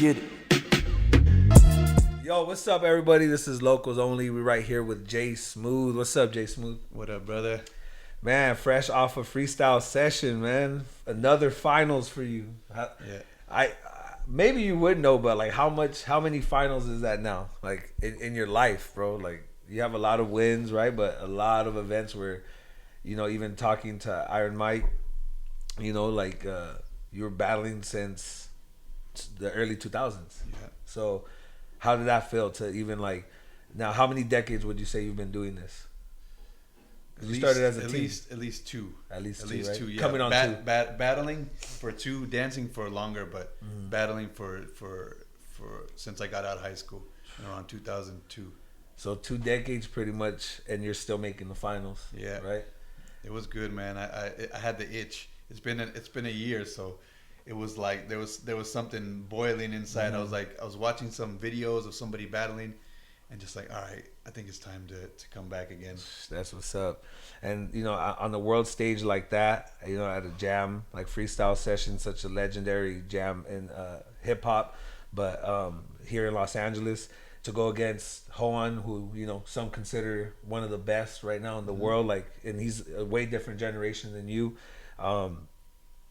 get it. Yo, what's up, everybody? This is Localz Only. We're right here with Jay Smooth. What's up, Jay Smooth? What up, brother? Man, fresh off a freestyle session, man. Another finals for you. Yeah. I maybe you would know, but like how many finals is that now? Like in your life, bro? Like you have a lot of wins, right? But a lot of events where, you know, even talking to Iron Mike, you know, like you were battling since the early 2000s. Yeah. So how did that feel to even like now? How many decades would you say you've been doing this? You started as a team. At least two. At least two. Yeah. Coming on two. Battling for two, dancing for longer, but battling for since I got out of high school around 2002. So 2 decades pretty much, and you're still making the finals. Yeah. Right. It was good, man. I had the itch. It's been a year, so it was like there was something boiling inside. Mm-hmm. I was watching some videos of somebody battling, and just like, all right, I think it's time to come back again. That's what's up. And you know, on the world stage like that, you know, at a jam like Freestyle Session, such a legendary jam in hip hop, but here in Los Angeles, to go against Hoan, who, you know, some consider one of the best right now in the world, like, and he's a way different generation than you.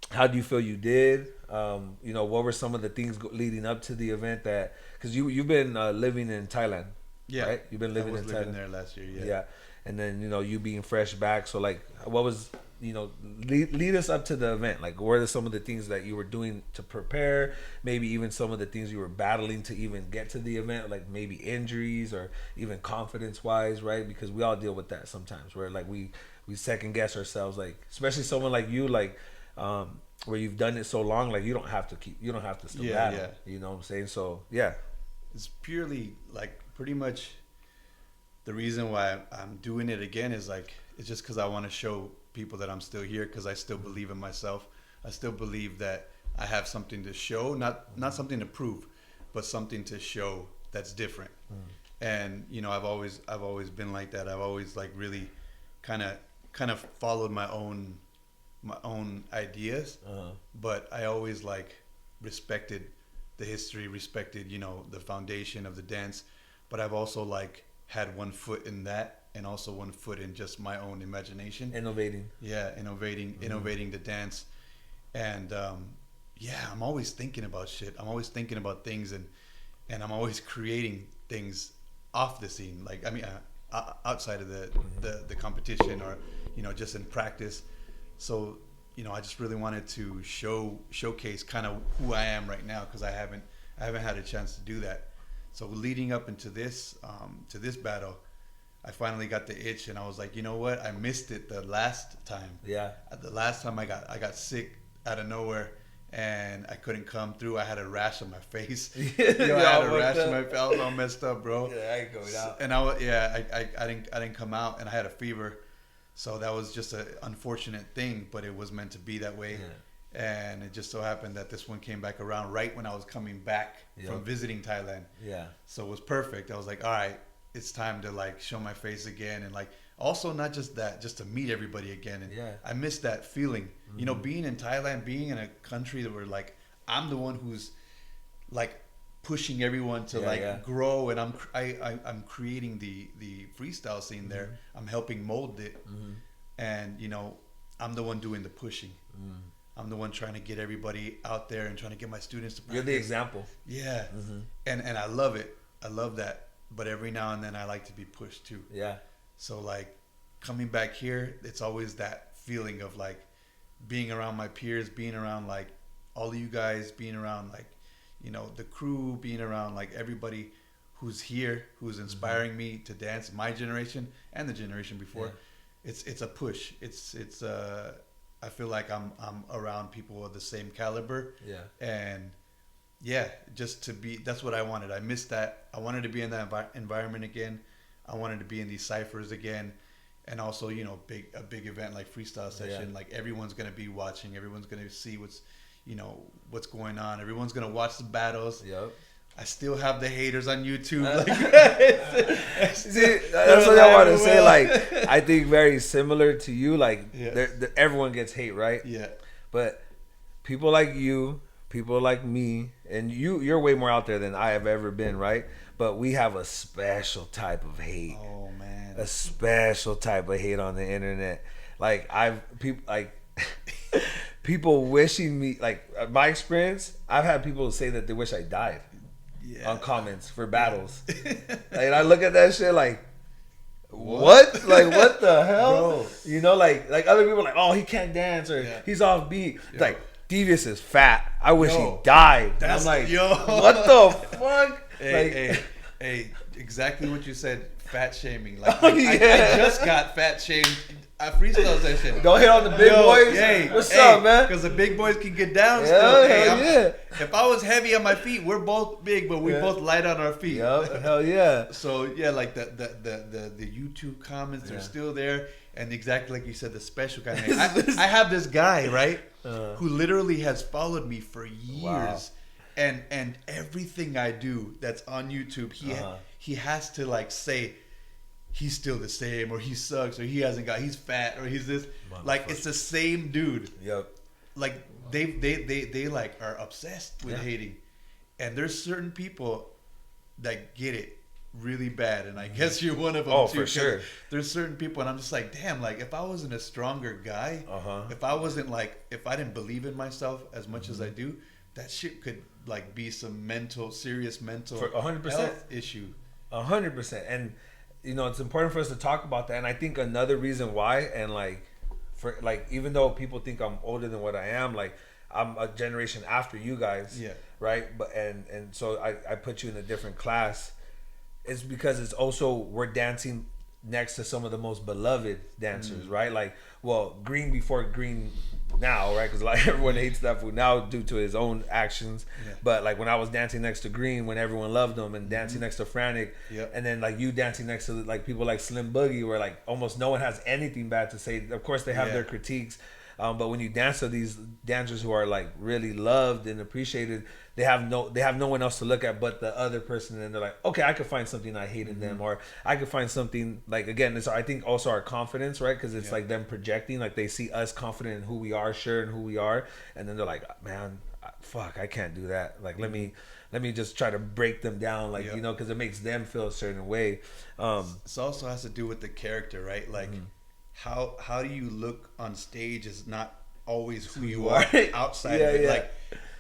How do you feel you did? You know, what were some of the things leading up to the event that, because you've been living in Thailand, Yeah, right? You've been living I was in living Thailand there last year. yeah. And then, you know, you being fresh back. So like, what was, you know, lead us up to the event. Like, what are some of the things that you were doing to prepare? Maybe even some of the things you were battling to even get to the event, like maybe injuries or even confidence wise, right? Because we all deal with that sometimes, where like we second guess ourselves, like especially someone like you, like where you've done it so long, like you don't have to still battle. Yeah. You know what I'm saying? So yeah. It's purely like pretty much the reason why I'm doing it again is like it's just because I want to show people that I'm still here, because I still believe in myself. I still believe that I have something to show, not something to prove, but something to show that's different. And you know, I've always been like that. I've always like really kind of followed my own ideas, but I always like respected the history, respected, you know, the foundation of the dance, but I've also like had one foot in that and also one foot in just my own imagination. Innovating Innovating the dance. And I'm always thinking about shit. I'm always thinking about things, and I'm always creating things off the scene. Like, I mean, outside of the competition, or, you know, just in practice. So, you know, I just really wanted to showcase kind of who I am right now, because I haven't had a chance to do that. So leading up into this battle, I finally got the itch, and I was like, you know what? I missed it the last time. Yeah. The last time I got sick out of nowhere, and I couldn't come through. I had a rash on my face. I had a rash on my face. I was all messed up, bro. Yeah, I ain't going out. And I didn't come out, and I had a fever. So that was just an unfortunate thing, but it was meant to be that way. Yeah. And it just so happened that this one came back around right when I was coming back from visiting Thailand. Yeah. So it was perfect. I was like, all right, it's time to like show my face again. And like, also not just that, just to meet everybody again. And I miss that feeling, you know, being in Thailand, being in a country that where like, I'm the one who's like pushing everyone to grow. And I'm creating the freestyle scene there. I'm helping mold it. And, you know, I'm the one doing the pushing. I'm the one trying to get everybody out there and trying to get my students to practice. You're the example. Yeah. And I love it. I love that. But every now and then I like to be pushed too. Yeah. So like coming back here, it's always that feeling of like being around my peers, being around like all of you guys, being around like, you know, the crew, being around like everybody who's here, who's inspiring me to dance, my generation and the generation before. Yeah. It's a push. It's I feel like I'm around people of the same caliber. Yeah. And yeah, just to be, that's what I wanted. I missed that. I wanted to be in that environment again. I wanted to be in these ciphers again. And also, you know, a big event like Freestyle Session, like everyone's going to be watching. Everyone's going to see what's going on. Everyone's going to watch the battles. Yep. I still have the haters on YouTube. See, that's what I want to say. Like, I think very similar to you. Like, everyone gets hate, right? Yeah. But people like you, people like me, and you're way more out there than I have ever been, right? But we have a special type of hate. Oh man. A special type of hate on the internet. Like people wishing me, like my experience, I've had people say that they wish I died on comments for battles. Like I look at that shit like, what? Like what the hell? Bro. You know, like other people are like, oh, he can't dance or he's off beat. Like Devious is fat. I wish he died. And I'm like, what the fuck? Hey, exactly what you said. Fat shaming. Like I just got fat shamed. I Freestyle Session. Don't hit on the big boys. What's up, man? Because the big boys can get down still. If I was heavy on my feet, we're both big, but we both light on our feet. Hell yeah. So yeah, like the YouTube comments are still there, and exactly like you said, the special kind of hate. I have this guy, right, who literally has followed me for years. Wow. And everything I do that's on YouTube, he has to like say he's still the same, or he sucks, or he's fat, or he's this. Like it's the same dude. Yep. Like they like are obsessed with hating, and there's certain people that get it really bad, and I guess you're one of them. Oh, too, for sure. There's certain people, and I'm just like, damn. Like if I wasn't a stronger guy, if I didn't believe in myself as much as I do, that shit could like be some serious mental 100% health issue. 100%. And you know, it's important for us to talk about that. And I think another reason why, and even though people think I'm older than what I am, like I'm a generation after you guys, right? But and so I put you in a different class. It's because it's also we're dancing next to some of the most beloved dancers, right? Like, well, Green before Green now, right? Because like everyone hates that fool now due to his own actions. But like when I was dancing next to Green, when everyone loved him, and dancing next to Frantic, and then like you dancing next to like people like Slim Boogie, where like almost no one has anything bad to say. Of course, they have their critiques. But when you dance to these dancers who are like really loved and appreciated, they have no one else to look at but the other person, and they're like, okay, I could find something I hate in them, or I could find something like, again, it's I think also our confidence, right? Because it's like them projecting, like they see us confident in who we are, sure in who we are, and then they're like, man, fuck, I can't do that. Like let me just try to break them down, like you know, because it makes them feel a certain way. It also has to do with the character, right? Like. How do you look on stage is not always who you are outside of it. Like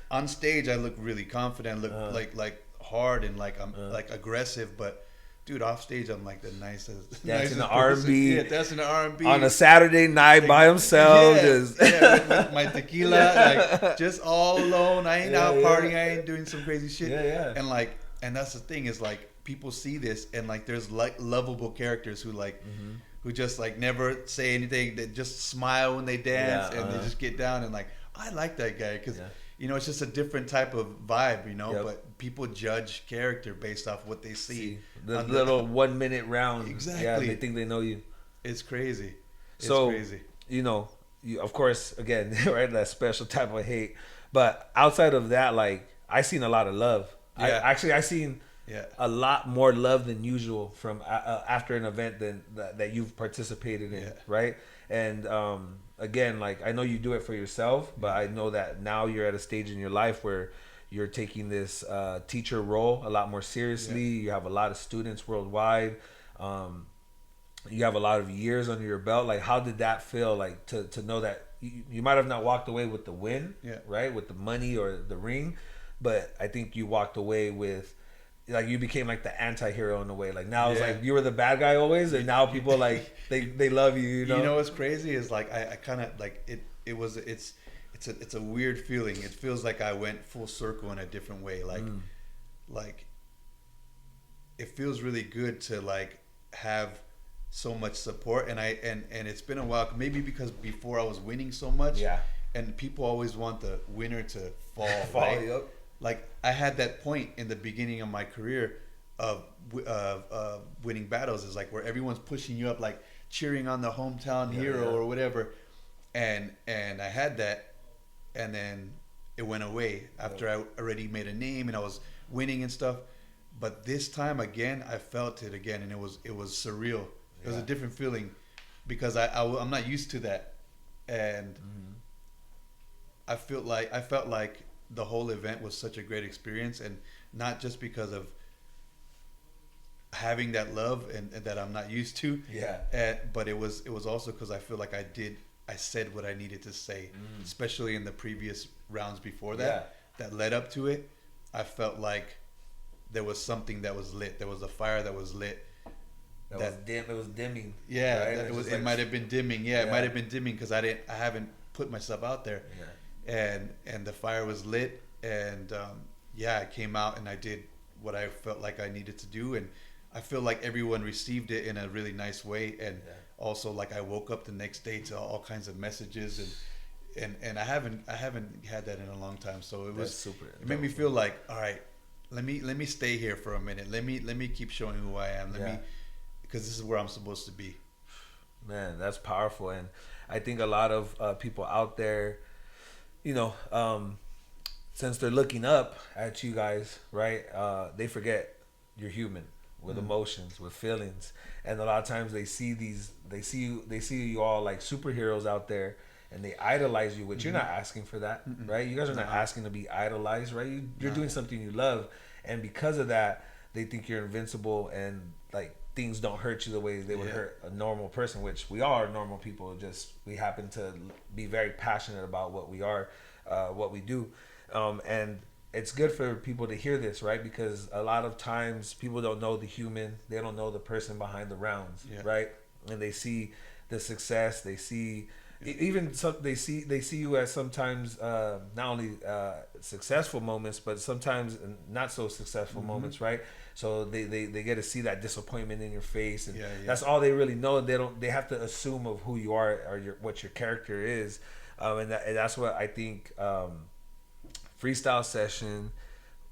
on stage, I look really confident, look like hard, and like I'm like aggressive. But dude, off stage, I'm like the nicest. Dancing the R&B. Yeah, dancing the R&B on a Saturday night by himself. With my tequila, like just all alone. I ain't out partying. I ain't doing some crazy shit. And that's the thing is like people see this, and like there's like lovable characters who like. Who just like never say anything, they just smile when they dance, and they just get down, and like I like that guy because you know it's just a different type of vibe, you know. But people judge character based off what they see. The little 1 minute round. Exactly. Yeah, they think they know you. It's crazy. It's crazy. You know, of course, again, right, that special type of hate. But outside of that, like I seen a lot of love. I seen. A lot more love than usual from after an event that you've participated in, right? And again, like I know you do it for yourself, but I know that now you're at a stage in your life where you're taking this teacher role a lot more seriously. You have a lot of students worldwide. You have a lot of years under your belt. Like, how did that feel? Like to know that you might have not walked away with the win, right, with the money or the ring, but I think you walked away with. Like you became like the anti-hero in a way. Like now it's like you were the bad guy always, and now people like they love you. You know what's crazy is like I kind of like it's a weird feeling. It feels like I went full circle in a different way. Like it feels really good to like have so much support, and it's been a while. Maybe because before I was winning so much, and people always want the winner to fall. Right? Yep. Like I had that point in the beginning of my career of winning battles is like where everyone's pushing you up, like cheering on the hometown hero or whatever, and I had that, and then it went away after I already made a name and I was winning and stuff. But this time again, I felt it again, and it was surreal. It was a different feeling because I'm not used to that, and I felt like the whole event was such a great experience, and not just because of having that love and that I'm not used to. Yeah. But it was also because I feel like I said what I needed to say, especially in the previous rounds before that, that led up to it. I felt like there was something that was lit. There was a fire that was lit. That was dim. It was dimming. Yeah, right? it was. It might have been dimming. Yeah, it might have been dimming because I haven't put myself out there. Yeah. And the fire was lit, and I came out and I did what I felt like I needed to do, and I feel like everyone received it in a really nice way, and also like I woke up the next day to all kinds of messages, and I haven't had that in a long time, so it was super. It made me feel like, all right, let me stay here for a minute. Let me keep showing who I am. Because this is where I'm supposed to be. Man, that's powerful, and I think a lot of people out there, you know, since they're looking up at you guys, right? They forget you're human with emotions, with feelings, and a lot of times they see you all like superheroes out there, and they idolize you, which you're not asking for that, right? You guys are not asking to be idolized, right? You're doing something you love, and because of that, they think you're invincible, and like things don't hurt you the way they would hurt a normal person, which we are normal people. Just we happen to be very passionate about what we are, what we do, and it's good for people to hear this, right? Because a lot of times people don't know the human, they don't know the person behind the rounds, right? And they see the success, they see even some, they see you as sometimes not only successful moments, but sometimes not so successful moments, right? So they get to see that disappointment in your face, and that's all they really know. They have to assume of who you are or what your character is, and that's what I think. Freestyle Session,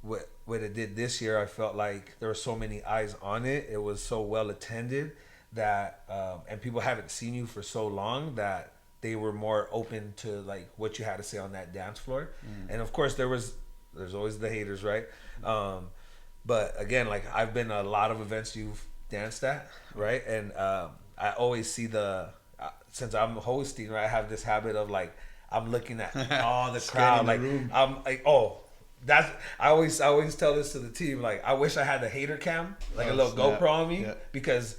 what it did this year, I felt like there were so many eyes on it. It was so well attended that, and people haven't seen you for so long that they were more open to like what you had to say on that dance floor. And of course there's always the haters, right? But again, like I've been to a lot of events you've danced at, right? And I always see since I'm hosting, right, I have this habit of like, I'm looking at all the crowd, like I'm like, I always tell this to the team, like I wish I had the hater cam, like a little GoPro on me, because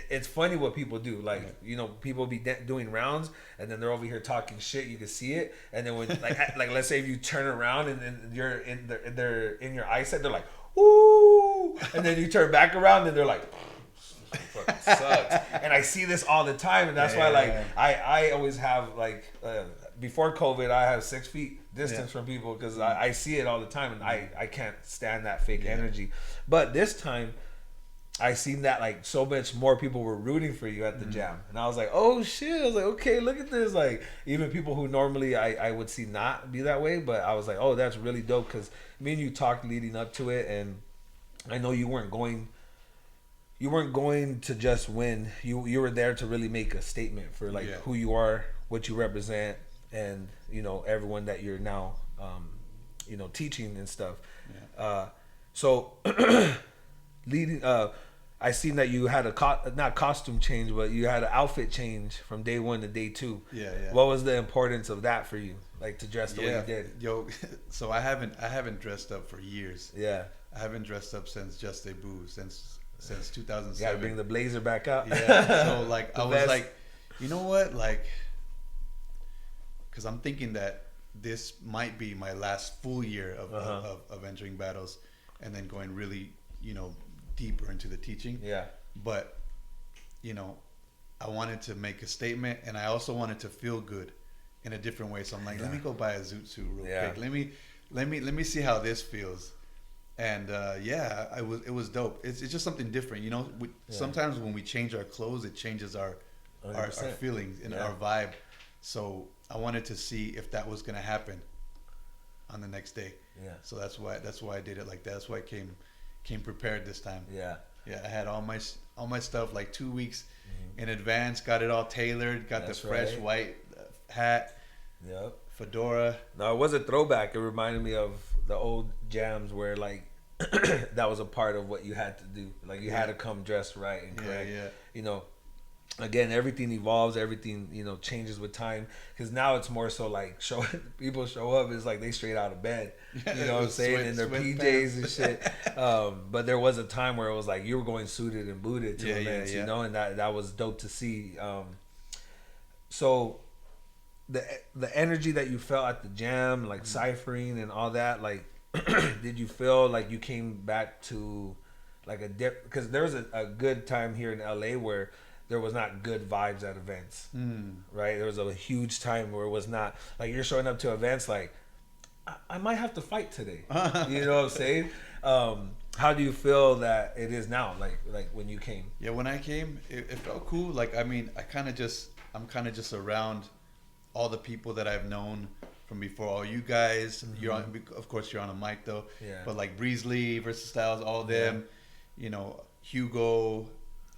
it's funny what people do. Like you know, people be doing rounds, and then they're over here talking shit. You can see it, and then when like let's say if you turn around and then you're they're in your eyesight, they're like, ooh, and then you turn back around and they're like, fucking sucks. And I see this all the time, and that's why like I always have like before COVID I have 6 feet distance from people, because I see it all the time, and I can't stand that fake energy. But this time I seen that like so much more people were rooting for you at the jam, and I was like, oh shit. I was like, okay, look at this. Like even people who normally I would see not be that way, but I was like, oh, that's really dope, because me and you talked leading up to it, and I know you weren't going to just win. You were there to really make a statement for like who you are, what you represent, and you know everyone that you're now you know teaching and stuff. So leading I seen that you had a not costume change, but you had an outfit change from day 1 to day 2. What was the importance of that for you, like to dress the way you did? Yo, so I haven't dressed up for years. I haven't dressed up since Just Debut, since 2007. You gotta bring the blazer back out. So like I was like, you know what, like, because I'm thinking that this might be my last full year of entering battles, and then going really, you know, deeper into the teaching. But you know, I wanted to make a statement, and I also wanted to feel good in a different way. So I'm like, let me go buy a zoot suit real quick. Let me see how this feels. And it was dope. It's just something different, you know. Sometimes when we change our clothes, it changes our feelings and our vibe. So I wanted to see if that was gonna happen on the next day. So that's why I did it like that. That's why I came prepared this time. I had all my stuff like 2 weeks in advance. Got it all tailored. Got the fresh white hat. Fedora. No, it was a throwback. It reminded me of the old jams where like that was a part of what you had to do. Like you had to come dressed right and correct. You know, again, everything evolves, everything, you know, changes with time, because now it's more so like people show up, it's like they straight out of bed, you know what I'm saying, in their PJs and shit. But there was a time where it was like you were going suited and booted to events, you know, and that was dope to see. So the energy that you felt at the jam, like ciphering and all that, like did you feel like you came back to like a dip? Because there was a good time here in LA where there was not good vibes at events, right? There was a huge time where it was not, like, you're showing up to events like, I might have to fight today. You know what I'm saying? How do you feel that it is now, like when you came? Yeah, when I came, it felt cool. Like, I mean, I'm kind of just around all the people that I've known from before. All you guys, you're on, of course, you're on a mic though. Yeah. But like Breezely, Versus Styles, all them, you know, Hugo,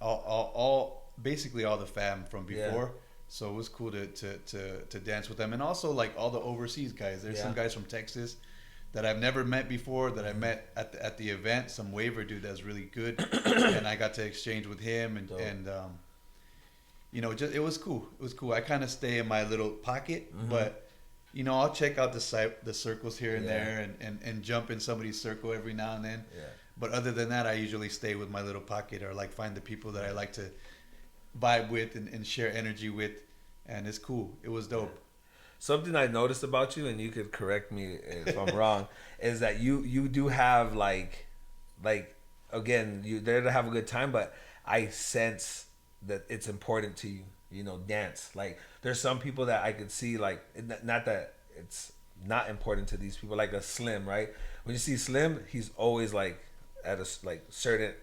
all basically all the fam from before. Yeah. So it was cool to dance with them, and also like all the overseas guys. There's some guys from Texas that I've never met before that I met at the event. Some waiver dude that's really good, and I got to exchange with him, and you know, just it was cool. It was cool. I kind of stay in my little pocket, but you know, I'll check out the circles here and there, and jump in somebody's circle every now and then. Yeah. But other than that, I usually stay with my little pocket, or like find the people that I like to vibe with and share energy with, and it's cool. It was dope. Something I noticed about you, and you could correct me if I'm wrong, is that you do have like again, you're there to have a good time, but I sense that it's important to you, you know, dance. Like there's some people that I could see, like, not that it's not important to these people, like a Slim, right? When you see Slim, he's always like at a like certain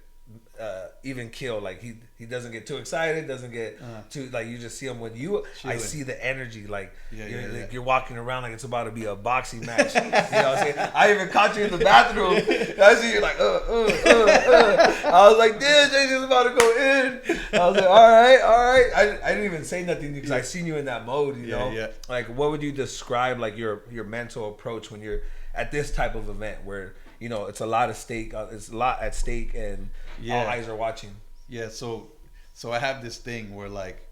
even kill, like he doesn't get too excited, doesn't get too, like, you just see him. When you chilling. I see the energy, like you're walking around like it's about to be a boxing match. You know what I'm saying? I even caught you in the bathroom. I see you like I was like, damn, Jason's about to go in. I was like, all right. I didn't even say nothing because I seen you in that mode, you know. Yeah. Like, what would you describe like your mental approach when you're at this type of event where, you know, it's a lot of stake, it's a lot at stake, and all eyes are watching? Yeah, so I have this thing where, like,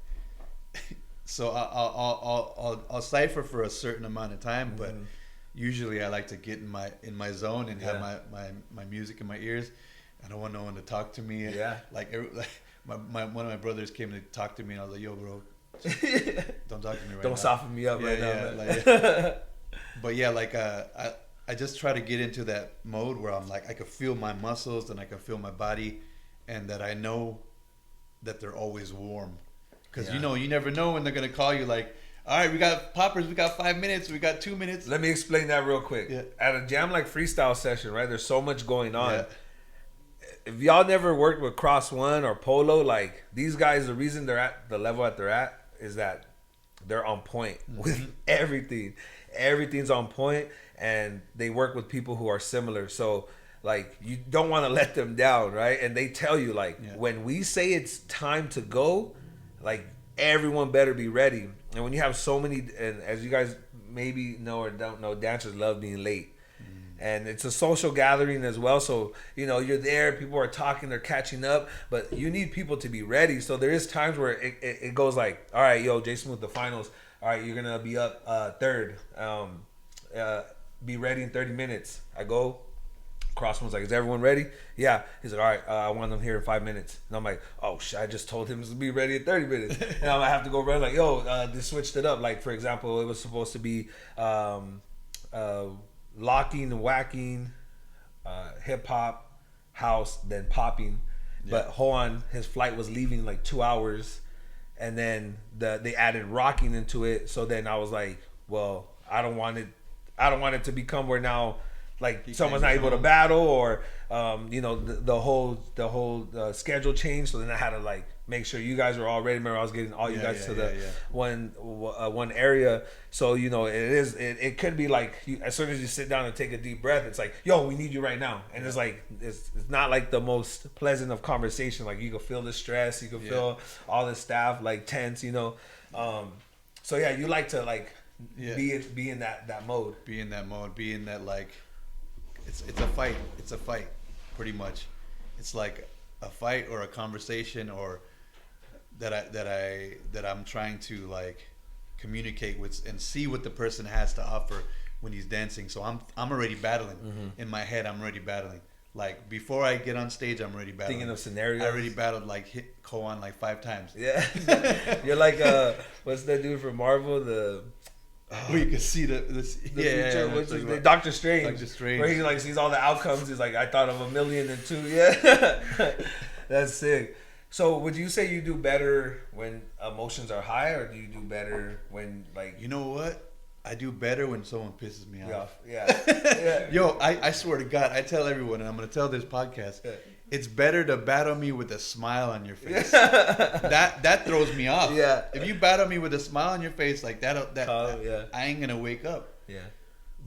so I'll cipher for a certain amount of time, but usually I like to get in my zone and have my music in my ears. I don't want no one to talk to me. Yeah, like one of my brothers came to talk to me, and I was like, "Yo, bro, don't talk to me right now. Don't soften me up right now." Like, but yeah, like I just try to get into that mode where I'm like, I can feel my muscles and I can feel my body, and that I know that they're always warm. Because, you know, you never know when they're going to call you like, all right, we got poppers, we got 5 minutes, we got 2 minutes. Let me explain that real quick. Yeah. At a jam like Freestyle Session, right, there's so much going on. Yeah. If y'all never worked with Cross One or Polo, like, these guys, the reason they're at the level that they're at is that they're on point with everything. Everything's on point, and they work with people who are similar. So, like, you don't want to let them down, right? And they tell you, like, when we say it's time to go, like, everyone better be ready. And when you have so many, and as you guys maybe know or don't know, dancers love being late. And it's a social gathering as well. So, you know, you're there, people are talking, they're catching up, but you need people to be ready. So there is times where it goes like, all right, yo, Jason with the finals. All right, you're going to be up third. Be ready in 30 minutes. I go. Crossman's like, is everyone ready? Yeah. He's like, all right, I want them here in 5 minutes. And I'm like, oh, shit, I just told him to be ready in 30 minutes. And I have to go run like, yo, they switched it up. Like, for example, it was supposed to be locking and whacking, hip hop, house, then popping. Yeah. But Juan, his flight was leaving in like 2 hours, and then they added rocking into it. So then I was like, well, I don't want it to become where now, like, someone's not able to battle, or you know, the whole schedule changed. So then I had to like make sure you guys were all ready. Remember, I was getting all you guys to the one area. So, you know, it could be like as soon as you sit down and take a deep breath, it's like, yo, we need you right now. And it's like it's not like the most pleasant of conversation. Like, you can feel the stress, you can feel all the staff like tense, you know. So yeah, you like to like be in that mode. Be in that mode. Be in that, like, it's a fight. It's a fight, pretty much. It's like a fight or a conversation, or that I'm trying to like communicate with and see what the person has to offer when he's dancing. So I'm already battling in my head. I'm already battling. Like before I get on stage, I'm already battling. Thinking of scenarios. I already battled like hit Koan like 5 times. Yeah, you're like what's that dude from Marvel? Where you can see the future, which is the Doctor Strange. Doctor Strange. Where he like sees all the outcomes. He's like, I thought of 1,000,002. Yeah, that's sick. So would you say you do better when emotions are high, or do you do better when like? You know what? I do better when someone pisses me off. Yeah. Yo, I swear to God, I tell everyone, and I'm going to tell this podcast, it's better to battle me with a smile on your face. That throws me off. Yeah. If you battle me with a smile on your face, like that, I ain't going to wake up. Yeah.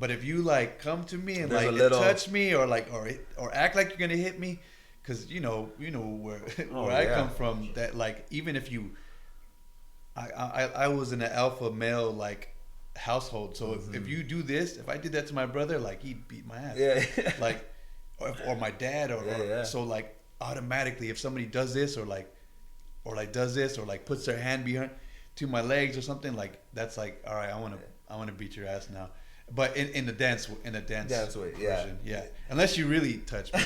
But if you like come to me and There's like touch me or like or act like you're going to hit me, because you know where I come from, that like even if you, I was in an alpha male like household, so if you do this, if I did that to my brother, like he'd beat my ass. Yeah. Like or my dad or so like automatically if somebody does this or does this or like puts their hand behind to my legs or something, like that's like, all right, I want to beat your ass now. But in the dance way, yeah. Unless you really touch me.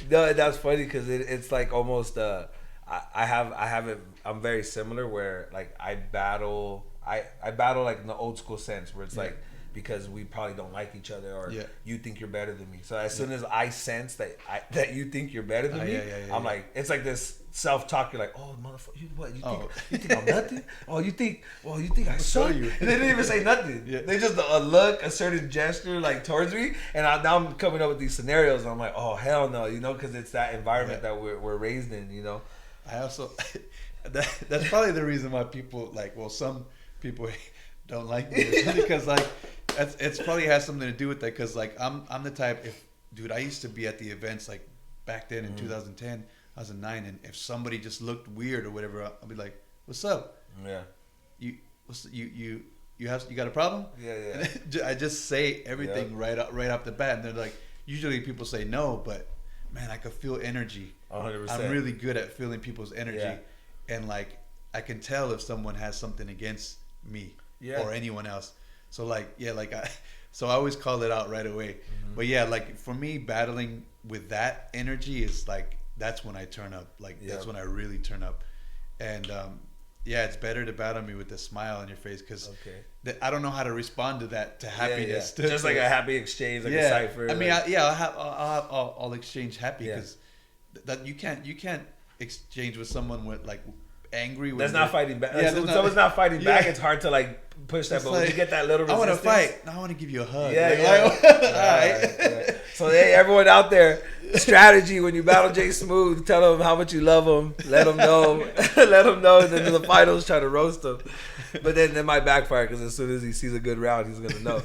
No, that's funny because it's like almost I'm very similar where like I battle like in the old school sense where it's like because we probably don't like each other or you think you're better than me. So as soon as I sense that you think you're better than me, I'm like, it's like this self-talk. You're like, oh motherfucker, you think I'm nothing? You think I suck? And they didn't even say nothing. They just a look, a certain gesture like towards me, and now I'm coming up with these scenarios. And I'm like, oh hell no, because it's that environment that we're raised in. I also that's probably the reason why people some people don't like me because like it's probably has something to do with that because like I'm the type I used to be at the events like back then in 2010, 2009, and if somebody just looked weird or whatever, I'll be like, what's up? Yeah. You got a problem? Yeah. I just say everything right off the bat, and they're like, usually people say no, but man, I could feel energy. 100%. I'm really good at feeling people's energy, and like I can tell if someone has something against me or anyone else. So like so I always call it out right away. But yeah, like for me, battling with that energy is like that's when I turn up. Like that's when I really turn up, and it's better to battle me with a smile on your face because I don't know how to respond to that to happiness. Yeah. Just like a happy exchange, like a cipher. I mean, I'll exchange happy because that you can't exchange with someone with like angry. That's not fighting back. When someone's not fighting back, it's hard to like push that. But when you get that little resistance, I want to fight. No, I want to give you a hug. Right. So hey, everyone out there, strategy when you battle Jay Smooth, tell him how much you love him. Let him know. And then in the finals, try to roast him. But then it might backfire because as soon as he sees a good round, he's gonna know.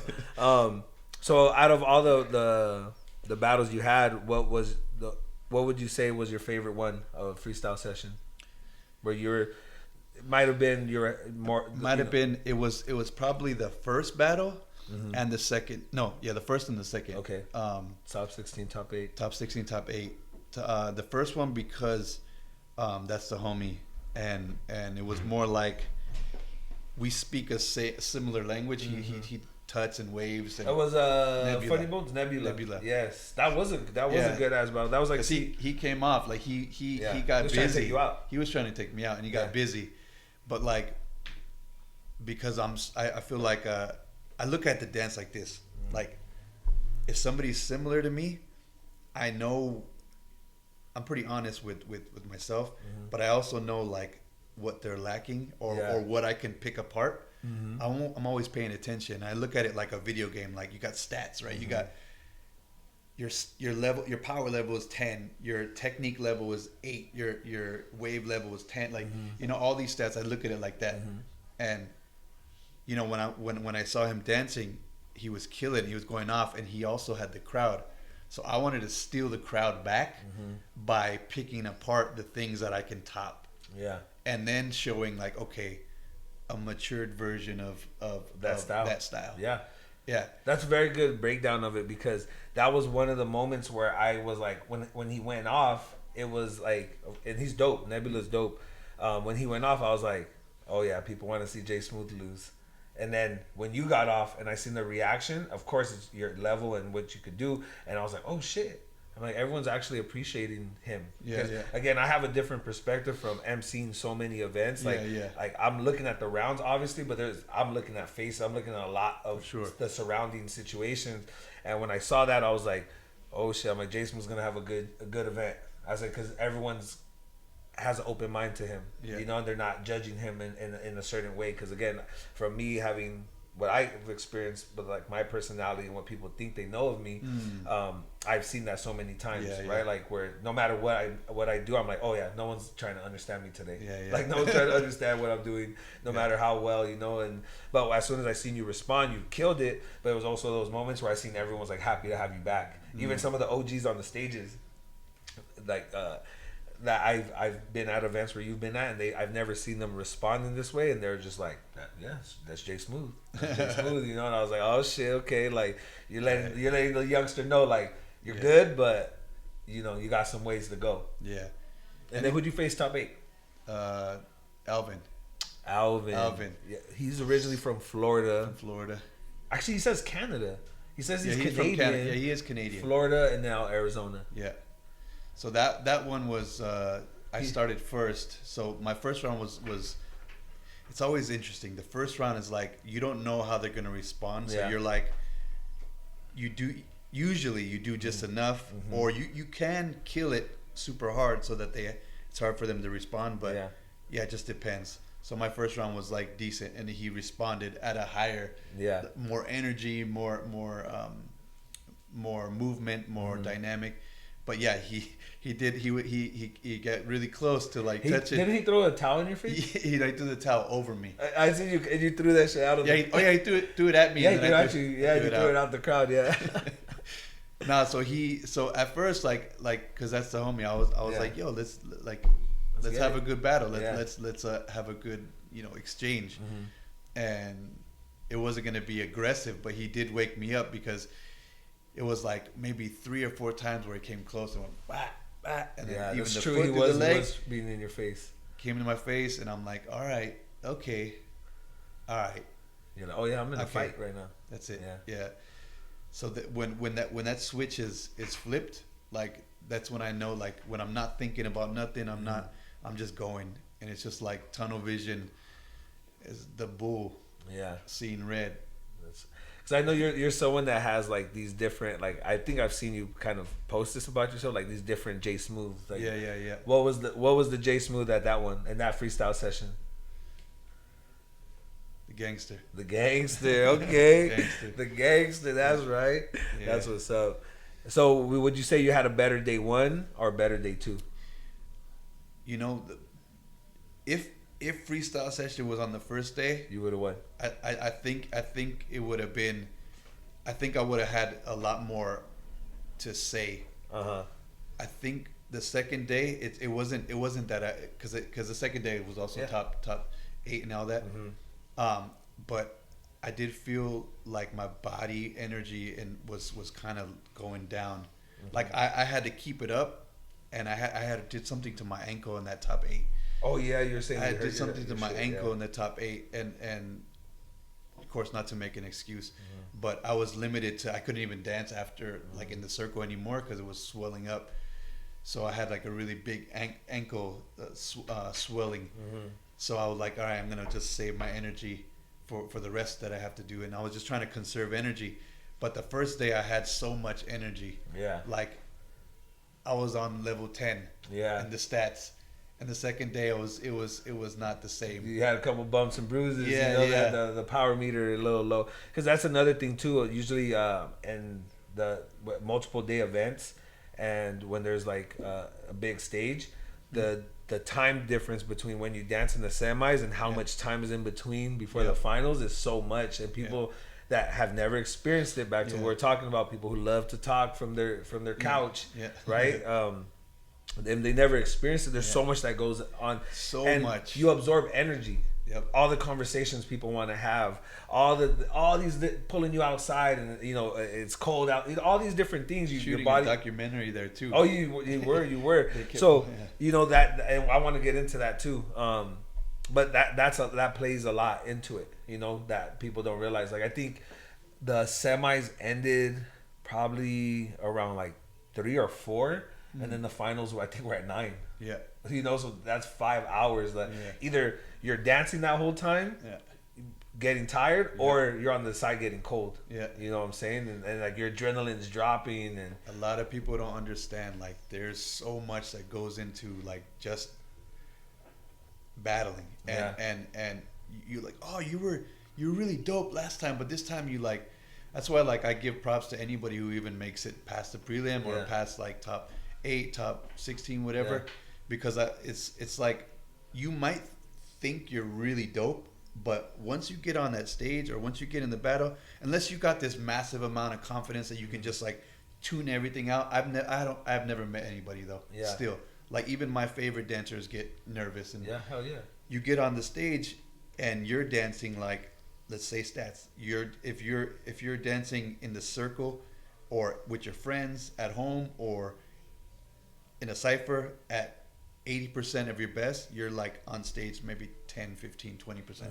So out of all the battles you had, what would you say was your favorite one of Freestyle Session? Where it was probably the first battle and the second. No, the first and the second. Okay. Top 16, top 8. Top 16, top 8. The first one because that's the homie, and it was more like we speak a similar language. He tuts and waves. And that was Funny Bones Nebula. Yes, that was a good ass battle. That was like he came off like he got busy. Trying to take you out. He was trying to take me out, and he got busy. But like because I feel like I look at the dance like this. Like if somebody's similar to me, I know I'm pretty honest with myself, but I also know like what they're lacking or what I can pick apart. I'm always paying attention. I look at it like a video game. Like you got stats, right? You got your level, your power level is 10, your technique level is 8, your wave level is 10. Like all these stats. I look at it like that, and when I saw him dancing, he was killing. He was going off, and he also had the crowd. So I wanted to steal the crowd back by picking apart the things that I can top. Yeah, and then showing like a matured version of that style. Yeah. That's a very good breakdown of it because that was one of the moments where I was like, when he went off, it was like, and he's dope. Nebula's dope. when he went off, I was like, oh yeah, people want to see Jay Smooth lose. And then when you got off and I seen the reaction, of course it's your level and what you could do. And I was like, oh shit. I'm like, everyone's actually appreciating him. Yeah. Again, I have a different perspective from emceeing so many events. Like, like I'm looking at the rounds, obviously, but I'm looking at face. I'm looking at a lot of the surrounding situations. And when I saw that, I was like, oh shit. I'm like, Jason was gonna have a good event. I was like, because everyone's has an open mind to him, you know, and they're not judging him in a certain way. Because again, from me having what I've experienced, but like my personality and what people think they know of me, I've seen that so many times, right? Like where no matter what I do, I'm like, oh yeah, no one's trying to understand me today. Like no one's trying to understand what I'm doing, no matter how well, you know. And but as soon as I seen you respond, you killed it. But it was also those moments where I seen everyone's like happy to have you back. Even some of the OGs on the stages, like. That I've been at events where you've been at, and I've never seen them respond in this way, and they're just like, yes, that's Jay Smooth, you know. And I was like, oh shit, okay, like you're letting the youngster know, like you're good, but you know you got some ways to go. Yeah. And then who'd you face top 8? Alvin. Yeah, he's originally from Florida. Actually, he says Canada. He says he's Canadian. From Canada. Yeah, he is Canadian. Florida and now Arizona. Yeah. So that one was I started first. So my first round was it's always interesting. The first round is like you don't know how they're gonna respond. So you're like you do just enough, or you can kill it super hard so that it's hard for them to respond. But it just depends. So my first round was like decent, and he responded at a higher, more energy, more movement, more dynamic. But yeah, he got really close to like touch it. Didn't he throw a towel in your face? He like threw the towel over me. I see you, and you threw that shit out of. He threw it at me. Yeah, he threw it at you. Yeah, you threw it out the crowd. Yeah. So at first like because that's the homie. I was like, yo, let's have a good battle. Let's have a good exchange. And it wasn't gonna be aggressive, but he did wake me up because. It was like maybe 3 or 4 times where he came close and went bah, bah, and then even the foot through the leg being in your face. Came into my face, and I'm like, all right, okay, all right. You're like, oh yeah, I'm in a fight right now. That's it. Yeah. So that when that switch is flipped, like that's when I know, like when I'm not thinking about nothing, I'm just going, and it's just like tunnel vision, is the bull. Yeah. Seeing red. Because I know you're someone that has like these different, like I think I've seen you kind of post this about yourself, like these different Jay Smooths. Like, yeah. What was the Jay Smooth at that one in that freestyle session? The gangster. Okay. The gangster. That's right. Yeah. That's what's up. So would you say you had a better day 1 or better day 2? You know, if Freestyle Session was on the first day, you would have won. I think it would have been. I think I would have had a lot more to say. I think the second day it wasn't that because the second day was also top 8 and all that. But I did feel like my body energy was kind of going down. Like I had to keep it up, and I had to did something to my ankle in that top 8. Oh yeah, you're saying I did something to my ankle in the top 8, and of course not to make an excuse, but I was limited to I couldn't even dance after like in the circle anymore because it was swelling up. So I had like a really big ankle swelling. So I was like, all right, I'm gonna just save my energy for the rest that I have to do, and I was just trying to conserve energy. But the first day I had so much energy. Yeah. Like I was on level 10. Yeah. In the stats. And the second day, it was not the same. You had a couple bumps and bruises. Yeah. The power meter a little low. Because that's another thing too. Usually in the multiple day events, and when there's like a big stage, the time difference between when you dance in the semis and how much time is in between before the finals is so much. And people that have never experienced it, back to what we're talking about, people who love to talk from their couch, right? And they never experienced it. There's so much that goes on. So much. You absorb energy. Yep. All the conversations people want to have, all these pulling you outside, and it's cold out. All these different things. Shooting your body. a documentary there too. Oh, you were. So that, and I want to get into that too. But that plays a lot into it. That people don't realize. Like I think the semis ended probably around like 3 or 4, and then the finals I think we're at 9. Yeah. So that's 5 hours that either you're dancing that whole time, getting tired, or you're on the side getting cold. Yeah. You know what I'm saying? And like your adrenaline's dropping, and a lot of people don't understand, like there's so much that goes into like just battling. And you like, oh, you were really dope last time, but this time you like. That's why like I give props to anybody who even makes it past the prelim or past like top 8, top 16, whatever. Because it's like you might think you're really dope, but once you get on that stage or once you get in the battle, unless you got this massive amount of confidence that you can just like tune everything out. I've never met anybody though. Yeah. Still, like even my favorite dancers get nervous, and hell yeah. You get on the stage and you're dancing like, let's say stats. If you're dancing in the circle or with your friends at home or in a cypher at 80% of your best, you're like on stage maybe 10, 15, 20%.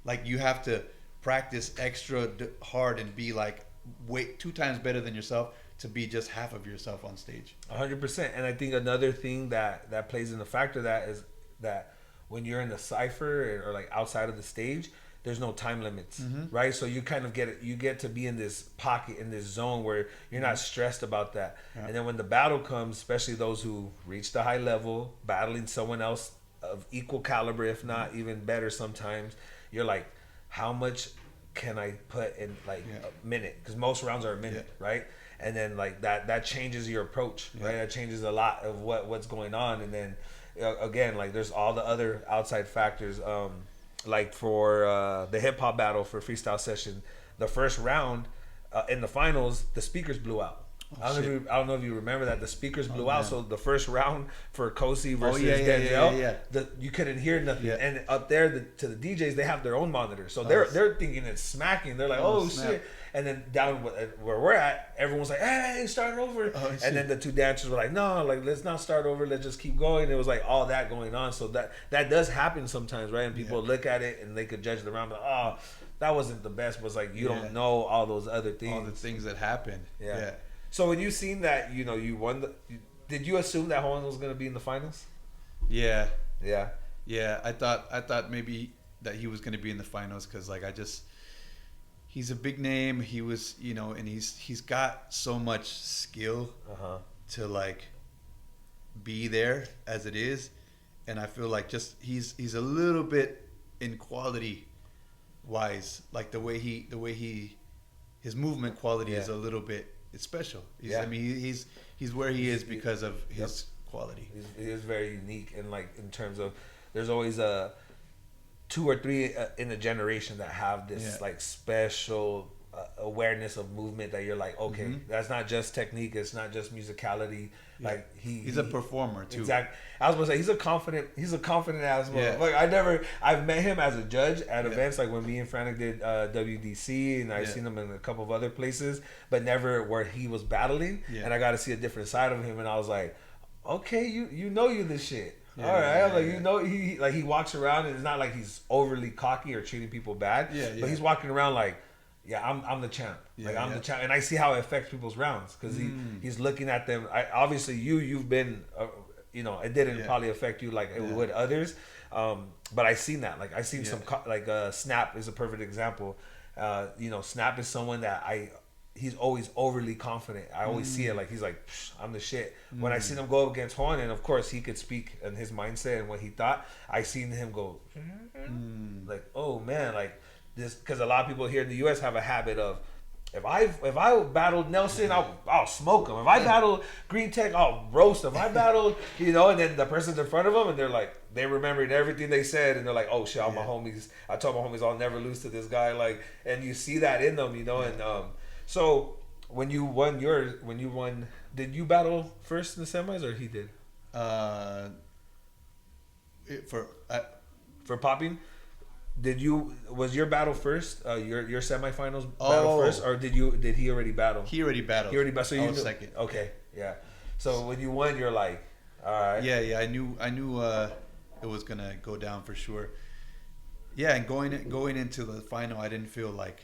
Like you have to practice extra hard and be like 2 times better than yourself to be just half of yourself on stage. 100%. And I think another thing that plays in the factor that is that when you're in the cypher or like outside of the stage, there's no time limits, right? So you kind of get to be in this pocket, in this zone where you're not stressed about that. Yeah. And then when the battle comes, especially those who reach the high level, battling someone else of equal caliber, if not even better sometimes, you're like, how much can I put in like a minute? Because most rounds are a minute, right? And then like that changes your approach, right? That changes a lot of what's going on. And then again, like there's all the other outside factors. Like for the hip hop battle for Freestyle Session, the first round in the finals, the speakers blew out. I don't know if you remember that the speakers blew out. So the first round for Kosi versus Denzel, you couldn't hear nothing. Yeah. And up there to the DJs, they have their own monitors, so they're thinking it's smacking. They're like, oh shit. And then down where we're at, everyone's like, hey, start over. And then the 2 dancers were like, no, like let's not start over. Let's just keep going. It was like all that going on. So that does happen sometimes, right? And people look at it and they could judge the round, but oh, that wasn't the best. But it's like you don't know all those other things. All the things that happened. Yeah. So when you seen that, you won. Did you assume that Juan was gonna be in the finals? Yeah. Yeah. Yeah. I thought maybe that he was gonna be in the finals because like he's a big name. He was, and he's got so much skill to like be there as it is, and I feel like just he's a little bit in quality wise, like the way his movement quality is a little bit. It's special. I mean, he's where he is because of his quality. He is very unique, and like in terms of, there's always 2 or 3 in a generation that have this like special awareness of movement that you're like, okay, that's not just technique, it's not just musicality. Like he's a performer too. Exactly. I was gonna say he's a confident ass motherfucker. Like I've met him as a judge at events, like when me and Frantic did WDC, and I've seen him in a couple of other places, but never where he was battling. And I got to see a different side of him, and I was like, okay, you this shit. All right, he walks around and it's not like he's overly cocky or treating people bad. But he's walking around like, I'm the champ. I'm the champ, and I see how it affects people's rounds because he's looking at them. Obviously you've been, it didn't probably affect you like it would others, but I seen that. Like I seen some like Snap is a perfect example. Snap is someone that he's always overly confident. I always see it like he's like, I'm the shit. When I seen him go up against Juan, and of course he could speak in his mindset and what he thought, I seen him go like, oh man, like this, because a lot of people here in the U.S. have a habit of, if I battled Nelson, I'll smoke him. If I battled Green Tech, I'll roast him. If I battled, and then the person's in front of them, and they're like, they remembered everything they said, and they're like, oh shit, all my homies. I told my homies I'll never lose to this guy. Like, and you see that in them, and so when you won, did you battle first in the semis or he did? For popping. Was your battle first? Your semifinals battle first, or did he already battle? He already battled. He already battled. So I you was knew, second. Okay, yeah. So when you won, you're like, all right. Yeah. I knew it was gonna go down for sure. Yeah, and going into the final, I didn't feel like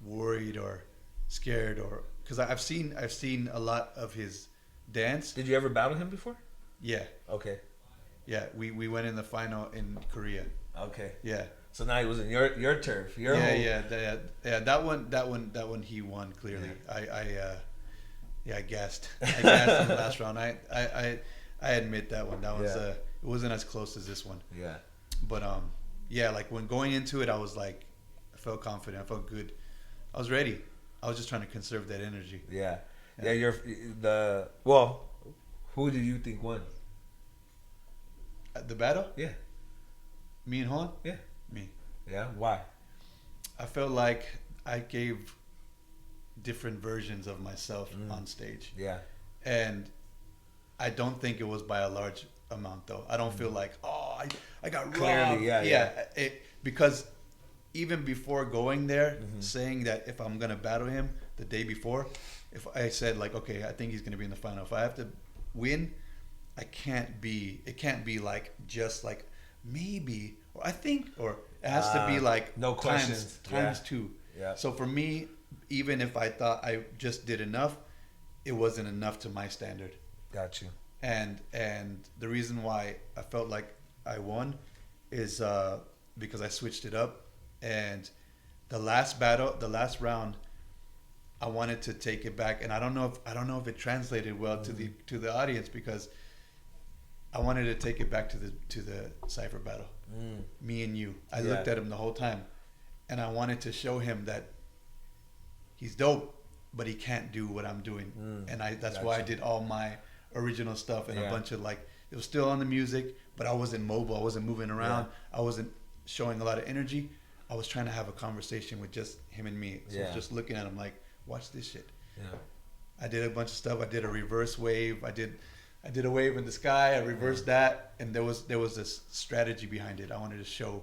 worried or scared, or because I've seen a lot of his dance. Did you ever battle him before? Yeah. Okay. Yeah, we went in the final in Korea. Okay. Yeah. So now he was in your turf. Your yeah. That one he won clearly. Yeah. I gassed in the last round. I admit that one. That was it wasn't as close as this one. Yeah. But yeah, like when going into it, I was like, I felt confident. I felt good. I was ready. I was just trying to conserve that energy. Yeah. Who do you think won? The battle? Yeah. Me and Juan? Yeah. Me. Yeah. Why? I felt like I gave different versions of myself on stage. Yeah. And I don't think it was by a large amount though. I don't feel like, I got robbed. Clearly, yeah. Because even before going there, saying that if I'm gonna battle him the day before, if I said like, okay, I think he's gonna be in the final. If I have to win, it can't be like just like maybe, or I think, or it has to be like no questions times two. Yeah. So for me, even if I thought I just did enough, it wasn't enough to my standard. Got you. And the reason why I felt like I won is because I switched it up, and the last round, I wanted to take it back, and I don't know if it translated well to the audience, because I wanted to take it back to the Cypher battle. Me and you. I looked at him the whole time, and I wanted to show him that he's dope, but he can't do what I'm doing. And that's why I did all my original stuff and a bunch of like, it was still on the music, but I wasn't mobile. I wasn't moving around. I wasn't showing a lot of energy. I was trying to have a conversation with just him and me. So I was just looking at him like, watch this shit. Yeah. I did a bunch of stuff. I did a reverse wave. I did a wave in the sky. I reversed that, and there was this strategy behind it. I wanted to show,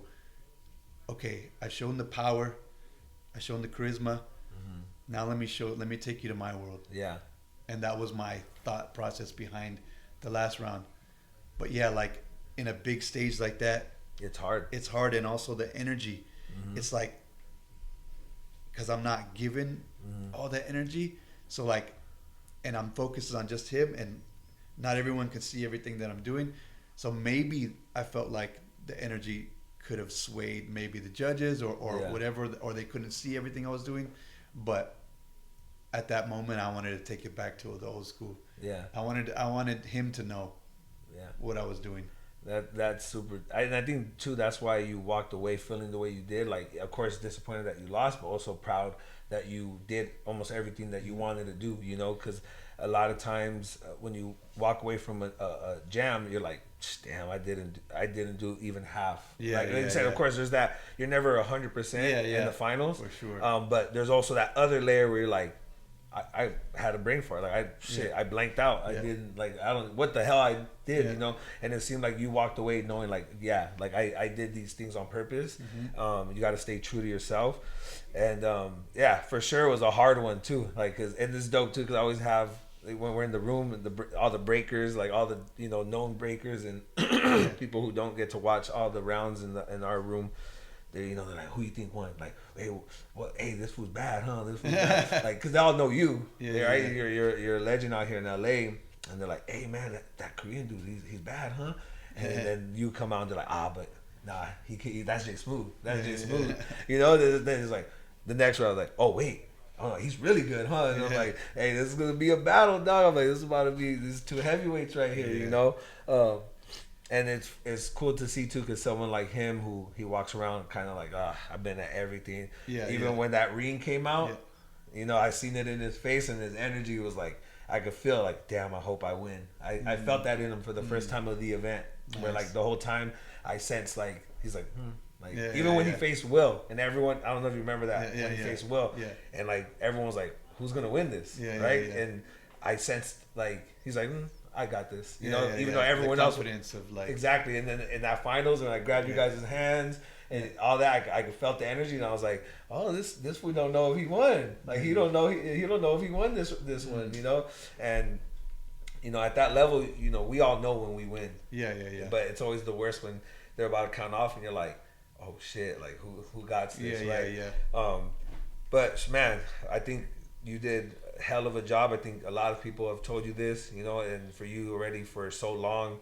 okay, I've shown the power, I've shown the charisma. Now let me take you to my world. Yeah. And that was my thought process behind the last round. But yeah, like in a big stage like that, it's hard. It's hard, and also the energy. It's like, because I'm not given all that energy, so like, and I'm focused on just him, and not everyone can see everything that I'm doing. So maybe I felt like the energy could have swayed maybe the judges or whatever, or they couldn't see everything I was doing. But at that moment, I wanted to take it back to the old school. Yeah. I wanted him to know what I was doing. That's super. And I think too, that's why you walked away feeling the way you did. Like, of course, disappointed that you lost, but also proud that you did almost everything that you wanted to do. You know, because a lot of times when you walk away from a jam, you're like, damn, I didn't do even half. Like you said, of course, there's that. You're never 100% in the finals, for sure. But there's also that other layer where you're like, I had a brain fart. Like I blanked out. I didn't I don't what the hell I did, you know. And it seemed like you walked away knowing like I did these things on purpose. You got to stay true to yourself, and for sure it was a hard one too. Like and this is dope too because I always have when we're in the room all the breakers, like all the known breakers and people who don't get to watch all the rounds in our room. They're like, who you think won? Like, hey, this fool's bad, huh? This fool's bad. Like, cause they all know you, right? You're a legend out here in LA, and they're like, hey man, that Korean dude, he's bad, huh? And then you come out and they're like, but nah, he that's Jay Smooth, Smooth. Then it's like the next round, like, oh wait, he's really good, huh? And I'm like, hey, this is gonna be a battle, dog. I'm like, this is about to be these two heavyweights right here, And it's cool to see too, because someone like him who he walks around kind of like, I've been at everything. Even when that ring came out, I seen it in his face, and his energy was like, I could feel like, damn, I hope I win. I felt that in him for the first time of the event, where like the whole time I sensed like he's like, even when he faced Will, and everyone, I don't know if you remember that when he faced Will, and like everyone was like, who's gonna win this, right? And I sensed like he's like. I got this, even though everyone else of like exactly, and then in that finals, and I grabbed you guys' hands, and all that. I felt the energy, and I was like, oh, this fool don't know if he won. Like he don't know he don't know if he won this one, you know, and. You know, at that level, you know, we all know when we win. Yeah. But it's always the worst when they're about to count off, and you're like, "Oh shit! Like who got this?" Right? Yeah. But man, I think you did a hell of a job. I think a lot of people have told you this, you know, and for you already for so long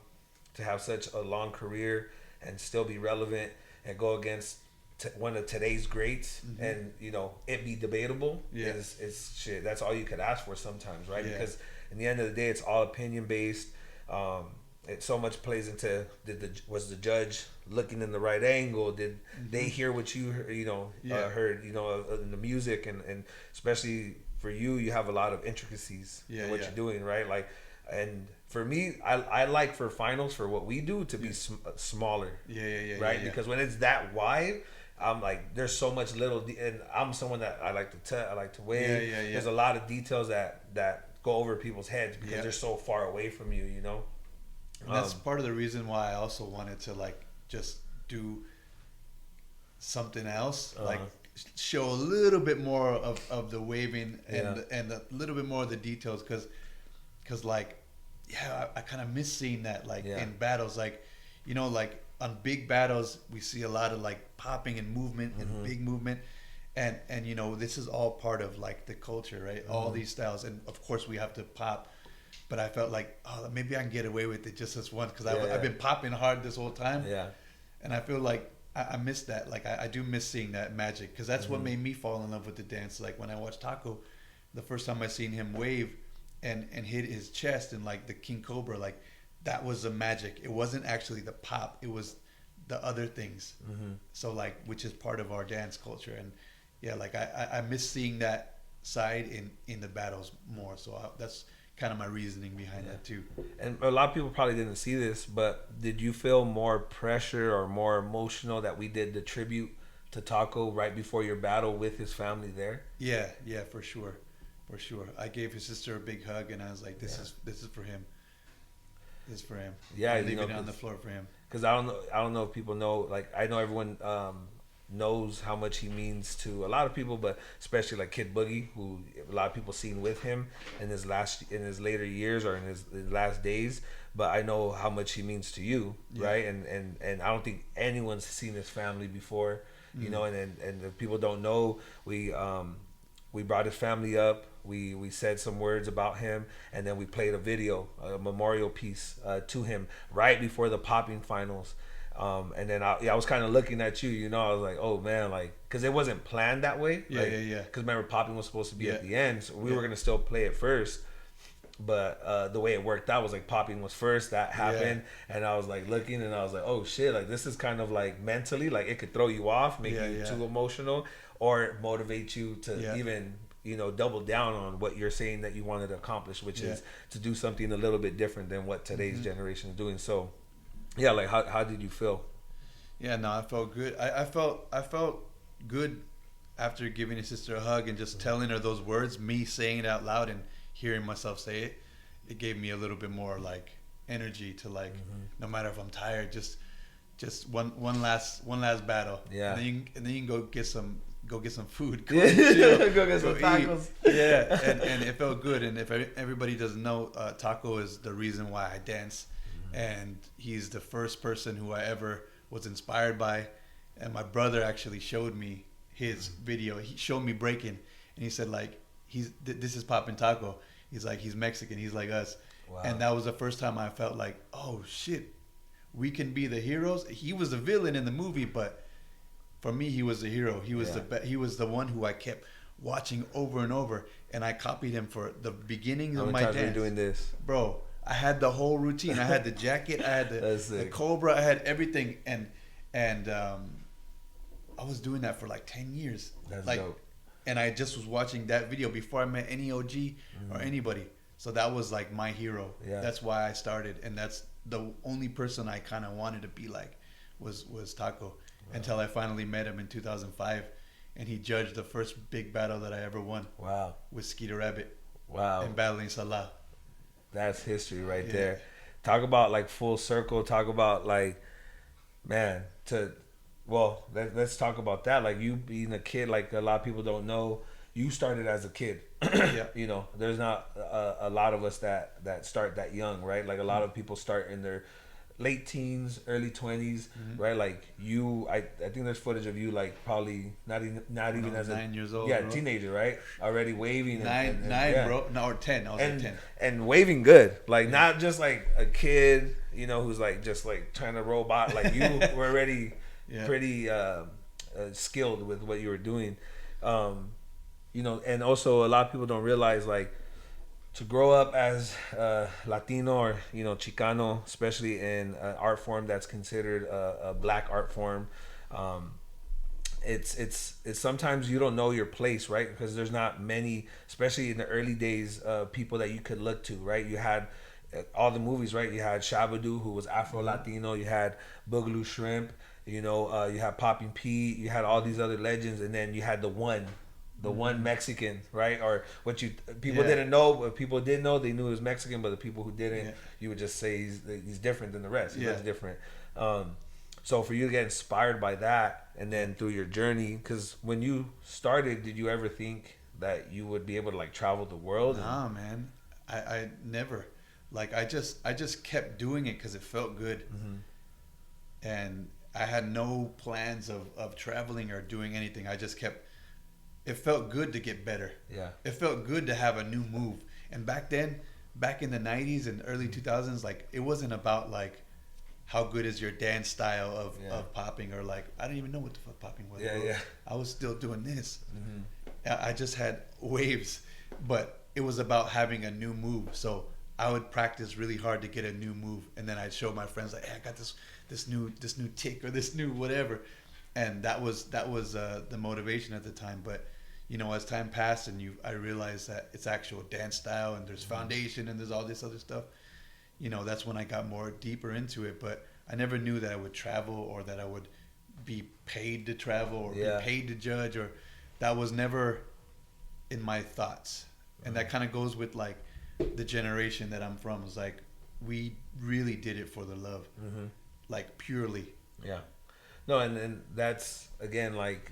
to have such a long career and still be relevant and go against one of today's greats, and you know it be debatable. Is shit. That's all you could ask for sometimes, right? Yeah. Because in the end of the day, it's all opinion based. It so much plays into was the judge looking in the right angle? Did they hear what you heard, heard in the music, and especially for you, you have a lot of intricacies in what you're doing, right? Like, and for me, I like for finals for what we do to be smaller, right? Because when it's that wide. I'm like, there's so much little, and I'm someone that I like to weigh. There's a lot of details that go over people's heads because they're so far away from you, you know. And that's part of the reason why I also wanted to like just do something else, like show a little bit more of the waving and a little bit more of the details, because like I kind of miss seeing that like in battles, like you know, like on big battles we see a lot of like popping and movement and big movement, and you know, this is all part of like the culture, right? All these styles, and of course we have to pop, but I felt like, oh, maybe I can get away with it just this once, because I've been popping hard this whole time, and I feel like I miss that. Like I do miss seeing that magic, because that's what made me fall in love with the dance. Like when I watched Taco, the first time I seen him wave and hit his chest and like the King Cobra, like that was the magic. It wasn't actually the pop, it was the other things. So like, which is part of our dance culture. And like I miss seeing that side in the battles more. So that's kind of my reasoning behind that too. And a lot of people probably didn't see this, but did you feel more pressure or more emotional that we did the tribute to Taco right before your battle with his family there? Yeah, for sure. I gave his sister a big hug, and I was like, this is for him. This is for him. Yeah, I'm leaving it on the floor for him. Because I don't know if people know, like I know everyone knows how much he means to a lot of people, but especially like Kid Boogie, who a lot of people seen with him in his later years or in his last days. But I know how much he means to you, right? And I don't think anyone's seen his family before, you know. And if people don't know, we brought his family up. We said some words about him, and then we played a memorial piece to him right before the popping finals. And then I was kind of looking at you, you know, I was like, oh man, like, because it wasn't planned that way. Because remember, popping was supposed to be at the end, so we were going to still play it first. But the way it worked out was like popping was first, that happened, and I was like looking, and I was like, oh shit, like this is kind of like mentally, like it could throw you off, make you too emotional, or motivate you to even, you know, double down on what you're saying that you wanted to accomplish, which is to do something a little bit different than what today's generation is doing. So yeah, like how did you feel? Yeah, no, I felt good. I felt good after giving his sister a hug and just telling her those words, me saying it out loud and hearing myself say it. It gave me a little bit more like energy to like, no matter if I'm tired, just one last battle. Yeah. And then you can go get some food. Go get some tacos. Yeah, and it felt good. And if everybody doesn't know, Taco is the reason why I dance. And he's the first person who I ever was inspired by. And my brother actually showed me his video. He showed me breaking, and he said like, this is Poppin' Taco. He's like, he's Mexican. He's like us. Wow. And that was the first time I felt like, oh shit, we can be the heroes. He was the villain in the movie, but for me, he was the hero. He was he was the one who I kept watching over and over, and I copied him for the beginning of my dance. How many times were you doing this, bro? I had the whole routine. I had the jacket. I had the Cobra. I had everything, and I was doing that for like 10 years. That's like, dope. And I just was watching that video before I met any OG or anybody. So that was like my hero. Yeah. That's why I started, and that's the only person I kind of wanted to be like was Taco. Wow. Until I finally met him in 2005, and he judged the first big battle that I ever won. Wow. With Skeeter Rabbit. Wow. And battling Salah. That's history right there. Talk about like full circle. Talk about like, man, Well, let's talk about that. Like you being a kid, like a lot of people don't know, you started as a kid. Yeah. You know, there's not a lot of us that start that young, right? Like a lot of people start in their late teens, early 20s, right? Like you, I think there's footage of you like probably not even as 9 years old. yeah, bro. teenager, right? Already waving Nine, yeah. bro. No, or 10. I was at 10. And waving good, like not just like a kid, you know, who's like just like trying to robot. Like you were already pretty skilled with what you were doing, you know. And also a lot of people don't realize like to grow up as Latino or you know Chicano, especially in an art form that's considered a black art form. It's sometimes you don't know your place, right? Because there's not many, especially in the early days, people that you could look to, right? You had all the movies, right? You had Shabadoo, who was Afro Latino. You had Boogaloo Shrimp. You know, you had Popping Pete. You had all these other legends, and then you had the one Mexican, right? Or what you people didn't know, but people did know. They knew he was Mexican, but the people who didn't, you would just say he's different than the rest. He looks different. So for you to get inspired by that, and then through your journey, because when you started, did you ever think that you would be able to like travel the world? Nah, man, I never. Like I just kept doing it because it felt good, and I had no plans of traveling or doing anything. I just kept. It felt good to get better. Yeah. It felt good to have a new move. And back then, back in the 90s and early 2000s, like it wasn't about like how good is your dance style of popping, or like I didn't even know what the fuck popping was. Yeah, I was still doing this. I just had waves, but it was about having a new move. So I would practice really hard to get a new move, and then I'd show my friends like, hey, I got this new tick or this new whatever, and that was the motivation at the time. But you know, as time passed and I realized that it's actual dance style and there's foundation and there's all this other stuff. You know, that's when I got more deeper into it. But I never knew that I would travel or that I would be paid to travel or be paid to judge, or that was never in my thoughts. And that kind of goes with like the generation that I'm from. It's like we really did it for the love, like purely. Yeah. No, and that's again like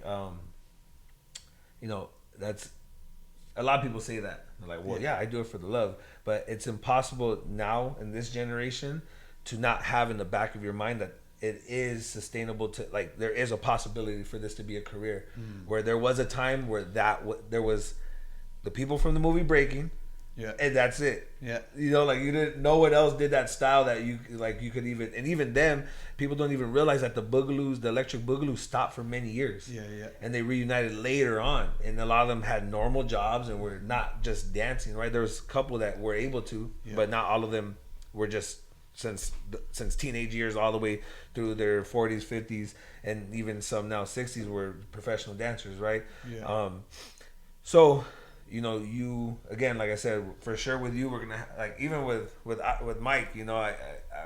you know, that's a lot of people say that. They're like, well, I do it for the love, but it's impossible now in this generation to not have in the back of your mind that it is sustainable to, like, there is a possibility for this to be a career. Where there was a time where there was the people from the movie Breaking, and that's it. You know, like, you didn't, no one else did that style that you could even, and even them, people don't even realize that the Boogaloos, the Electric Boogaloo, stopped for many years. And they reunited later on, and a lot of them had normal jobs and were not just dancing, right? There was a couple that were able to, but not all of them were just since teenage years all the way through their 40s, 50s, and even some now 60s were professional dancers, right? So, you know, you, again, like I said, for sure with you, we're gonna like, even with Mike, you know, I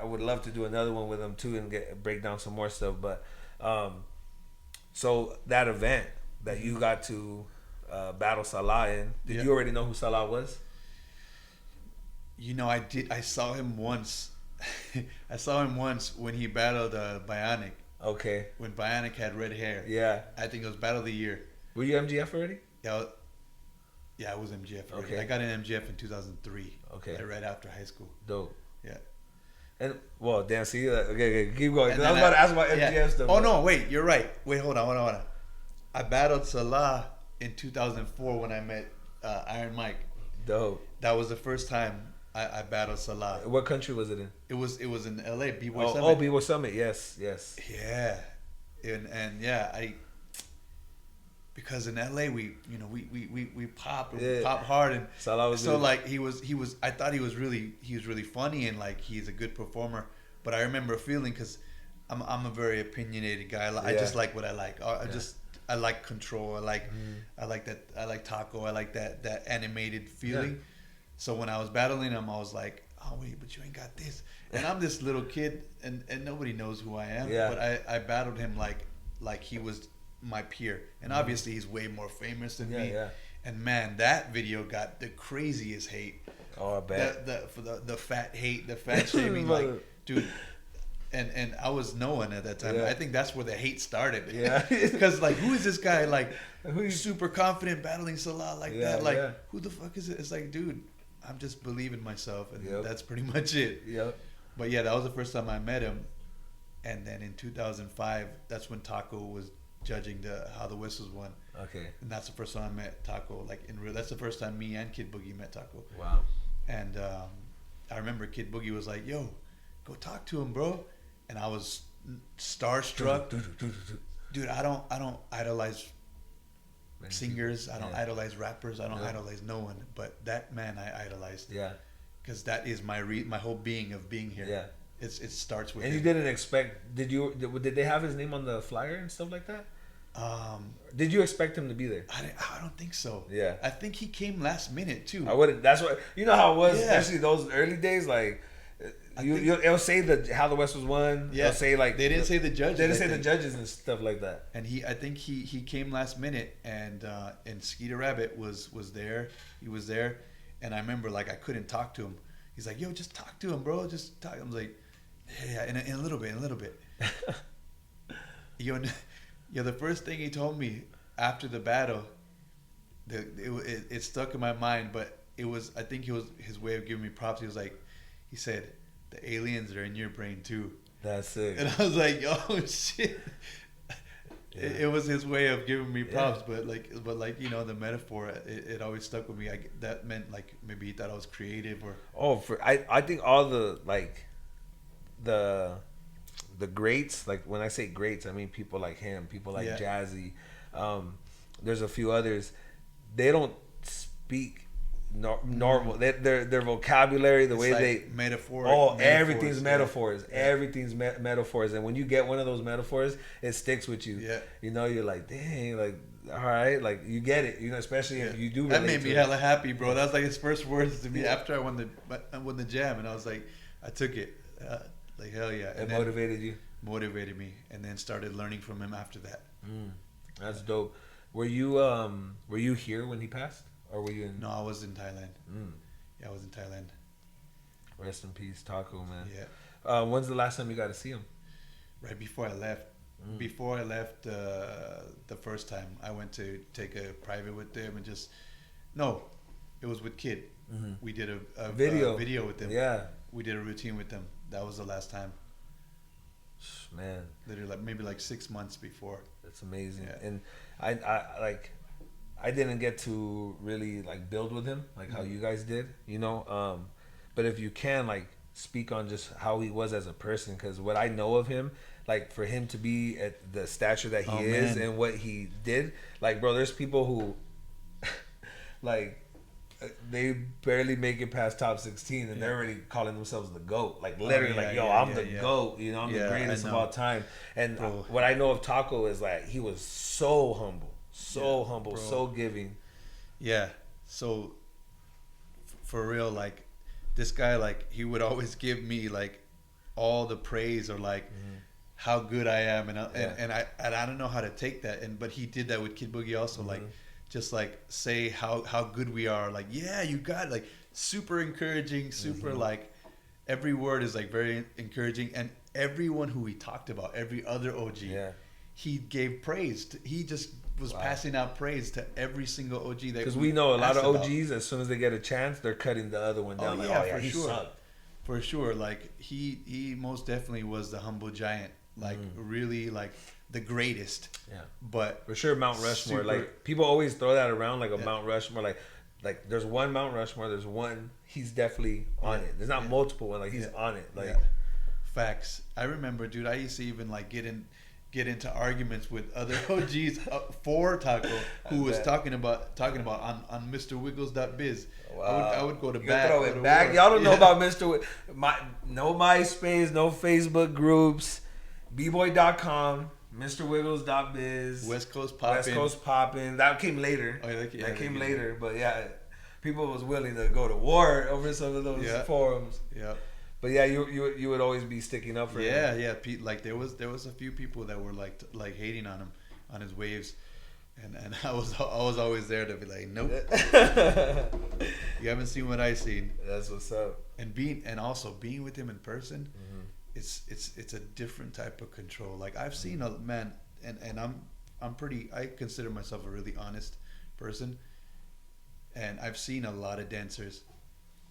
would love to do another one with him too and break down some more stuff. But so that event that you got to battle Salah in, did you already know who Salah was? You know, I did. I saw him once. I saw him once when he battled Bionic. Okay. When Bionic had red hair. Yeah. I think it was Battle of the Year. Were you MGF already? Yeah, I was MGF already. Okay. I got in MGF in 2003. Okay. Right after high school. Dope. Yeah. And, well, damn, see, okay, keep going. I was about to ask about MGF stuff. Oh, no, wait, you're right. Wait, hold on. I battled Salah in 2004 when I met Iron Mike. Dope. That was the first time I battled Salah. What country was it in? It was in LA, B-Boy Summit. Oh, B-Boy Summit, yes. Yeah. And yeah, because in LA we pop hard, and Salah was so like he was I thought he was really funny, and like he's a good performer. But I remember feeling, because I'm a very opinionated guy. I just like what I like. I like control. I like taco. I like that animated feeling. Yeah. So when I was battling him, I was like, oh wait, but you ain't got this. And I'm this little kid, and nobody knows who I am. Yeah. But I battled him like he was my peer, and obviously he's way more famous than me. Yeah. And man, that video got the craziest hate. Oh, I bet. For the fat hate, the fat shaming, like, dude. and I was no one at that time. Yeah. I think that's where the hate started. Yeah. Because like, who is this guy? Like, who's super confident battling Salah like that? Like, yeah. who the fuck is it? It's like, dude, I'm just believing myself, and that's pretty much it. Yep. But yeah, that was the first time I met him. And then in 2005, that's when Taco was judging how the whistles won. Okay. And that's the first time I met Taco. Like in real, that's the first time me and Kid Boogie met Taco. Wow. And I remember Kid Boogie was like, "Yo, go talk to him, bro." And I was starstruck. Dude, I don't idolize singers. I don't idolize rappers. I don't idolize no one. But that man I idolized. Yeah. Because that is my whole being of being here. Yeah. It starts with. And you didn't expect? Did they have his name on the flyer and stuff like that? Did you expect him to be there? I don't think so. Yeah. I think he came last minute too. I wouldn't. That's what you know how it was, especially those early days. Like it'll say how the West was won. Yeah. It'll say like they didn't say the judges. They didn't say the judges and stuff like that. And I think he came last minute, and Skeeter Rabbit was there. He was there, and I remember like I couldn't talk to him. He's like, "Yo, just talk to him, bro. Just talk." I'm like, "Yeah, in a little bit." Yo, the first thing he told me after the battle, it stuck in my mind. But I think it was his way of giving me props. He said, "The aliens are in your brain too." That's it. And I was like, "Oh shit." Yeah. It was his way of giving me props, but the metaphor, it always stuck with me. That meant like maybe he thought I was creative or. I think all the the greats, like when I say greats, I mean people like him, people like Jazzy. There's a few others. They don't speak normal. Their vocabulary, the way they metaphor. Everything's metaphors. Yeah. Everything's metaphors, and when you get one of those metaphors, it sticks with you. Yeah. You know, you're like, dang, like all right, like you get it. You know, especially if you do. That made me hella happy, bro. That was like his first words to me after I won the jam, and I was like, I took it. Like hell yeah. It motivated you. Motivated me, and then started learning from him after that. That's dope. Were you here when he passed? Or were you in? No, I was in Thailand. Yeah, I was in Thailand. Rest in peace, Taco, man. Yeah. When's the last time you got to see him? Right before I left. Before I left the first time, I went to take a private with them and it was with Kid. We did a video with them. Yeah. We did a routine with them. That was the last time. Man. Literally, maybe 6 months before. That's amazing. Yeah. And I didn't get to really build with him how you guys did, you know. But if you can speak on just how he was as a person, because what I know of him, for him to be at the stature that he is and what he did, bro, there's people who they barely make it past top 16 and they're already calling themselves the GOAT. Literally, I'm the GOAT, you know, I'm the greatest of all time. And what I know of Taco is he was so humble. So humble, bro. So giving. Yeah. So for real, this guy, he would always give me all the praise or how good I am, and I don't know how to take that. But he did that with Kid Boogie also, just say how good we are. You got super encouraging, super every word is very encouraging, and everyone who he talked about, every other OG, he gave praise. He just was passing out praise to every single OG that, because we know a lot of OGs, as soon as they get a chance, they're cutting the other one down. For sure. For sure. He most definitely was the humble giant. Really the greatest. Yeah. But for sure, Mount Rushmore. People always throw that around a Mount Rushmore. Like there's one Mount Rushmore. There's one. He's definitely on it. There's not multiple ones. He's on it. Facts. I remember, dude. I used to even get into arguments with other OGs for Taco, who was talking about on Mr. Wiggles.biz. Wow. I would go to bat. Throw it back. Y'all don't know about Mr. No MySpace, no Facebook groups, bboy.com, MrWiggles.biz, West Coast Poppin'. That came later. That came later. But people was willing to go to war over some of those forums. Yeah. But you would always be sticking up for him. Yeah. There was a few people that were hating on him, on his waves, and I was always there to be like, nope, you haven't seen what I seen. That's what's up. And being with him in person, it's a different type of control. Like I've seen a man, and I'm pretty. I consider myself a really honest person, and I've seen a lot of dancers.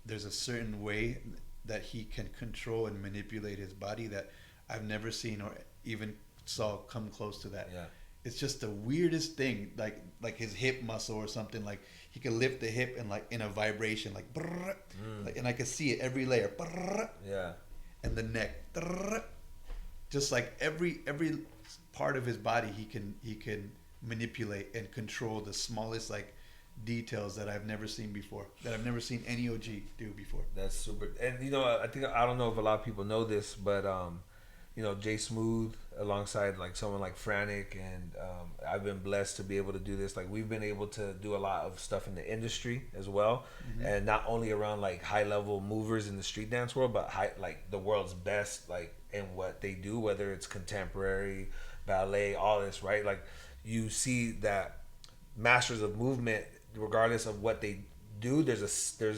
There's a certain way that he can control and manipulate his body that I've never seen or even saw come close to that. Yeah. It's just the weirdest thing, like his hip muscle or something. Like he can lift the hip and like in a vibration, like, brrr, like, and I can see it every layer. Brrr, Yeah. and the neck, brrr, just like every part of his body, he can manipulate and control the smallest like details that I've never seen before. That I've never seen any OG do before. That's super. And you know, I don't know if a lot of people know this, but you know, Jay Smooth alongside like someone like Frantic, and I've been blessed to be able to do this. Like we've been able to do a lot of stuff in the industry as well, and not only around like high level movers in the street dance world, but like the world's best like in what they do, whether it's contemporary, ballet, all this, right? Like you see that masters of movement, regardless of what they do, there's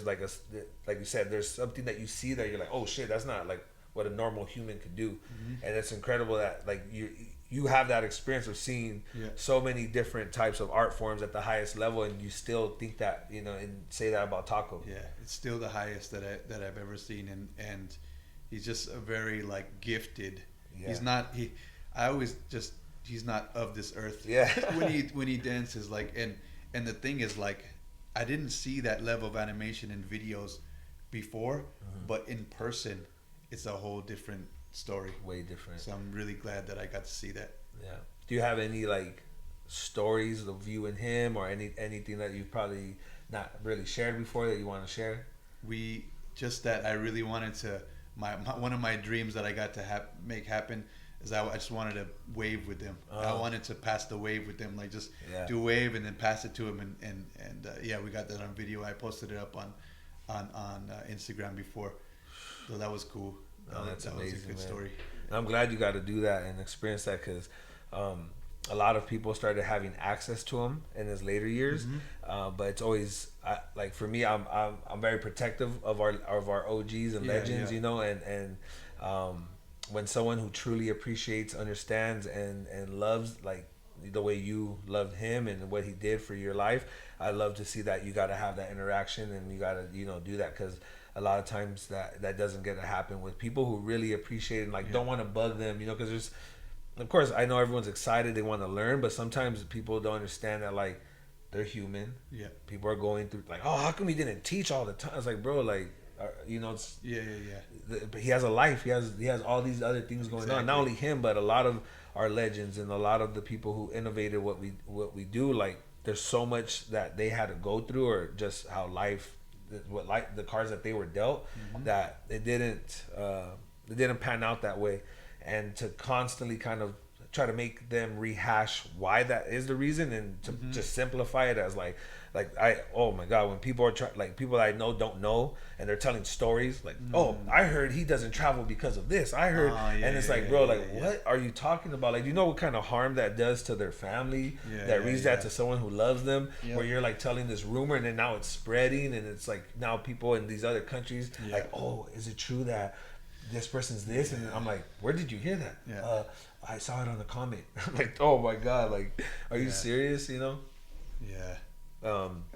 like you said, there's something that you see that you're like, oh shit, that's not like what a normal human could do. And it's incredible that like you have that experience of seeing so many different types of art forms at the highest level, and you still think that, you know, and say that about Taco. Yeah, it's still the highest that I've ever seen, and he's just a very like gifted. He's not he's not of this earth. Yeah. when he dances, like, and the thing is, like, I didn't see that level of animation in videos before, but in person it's a whole different story. Way different. So I'm really glad that I got to see that. Yeah. Do you have any like stories of you and him, or anything that you've probably not really shared before that you want to share? That I really wanted to, one of my dreams that I got to make happen is I just wanted to wave with him. I wanted to pass the wave with him, like just do a wave and then pass it to him, and we got that on video. I posted it up on Instagram before, so that was cool. That's amazing, was a good man. story. And I'm glad you got to do that and experience that, because a lot of people started having access to him in his later years, but it's always like for me, I'm very protective of our OGs and legends, you know, and when someone who truly appreciates, understands, and loves like the way you loved him and what he did for your life, I love to see that. You got to have that interaction, and you got to, you know, do that, because a lot of times that doesn't get to happen with people who really appreciate and like don't want to bug them, you know, because there's, of course, I know everyone's excited, they want to learn, but sometimes people don't understand that like they're human. Yeah, people are going through like, oh, how come he didn't teach all the time? It's like, bro, like, you know, it's, but he has a life. He has all these other things going on. Not only him, but a lot of our legends and a lot of the people who innovated what we do. Like, there's so much that they had to go through, or just how life, the cards that they were dealt, that it didn't pan out that way, and to constantly kind of try to make them rehash why that is the reason, and to just simplify it as like oh my god, when people are like people that I know don't know, and they're telling stories like, oh, I heard he doesn't travel because of this, I heard, and it's like, bro, what are you talking about? Like, do you know what kind of harm that does to their family, that reads that to someone who loves them, where you're like telling this rumor, and then now it's spreading, and it's like now people in these other countries like, oh, is it true that this person's this? And I'm like, where did you hear that? I saw it on the comment. I'm like, oh my god, like, are you serious? You know?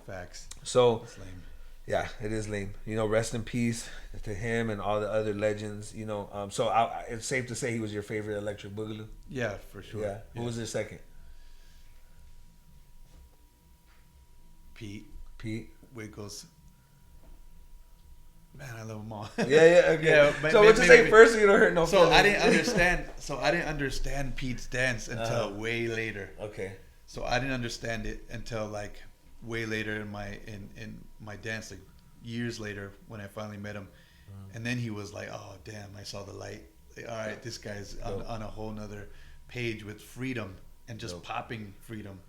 Facts. So it's lame. Yeah, it is lame. You know, rest in peace to him and all the other legends. You know, so it's safe to say he was your favorite Electric Boogaloo. Yeah, for sure. Yeah. Who was your second? Pete Wiggles. Man, I love them all. Okay. So what you say first, so you don't hurt no feelings. I didn't understand Pete's dance until way later. Okay. So I didn't understand it until like way later in my dance, like years later, when I finally met him. And then he was like, oh damn, I saw the light. Like, all right, this guy's on a whole nother page with freedom and just popping freedom.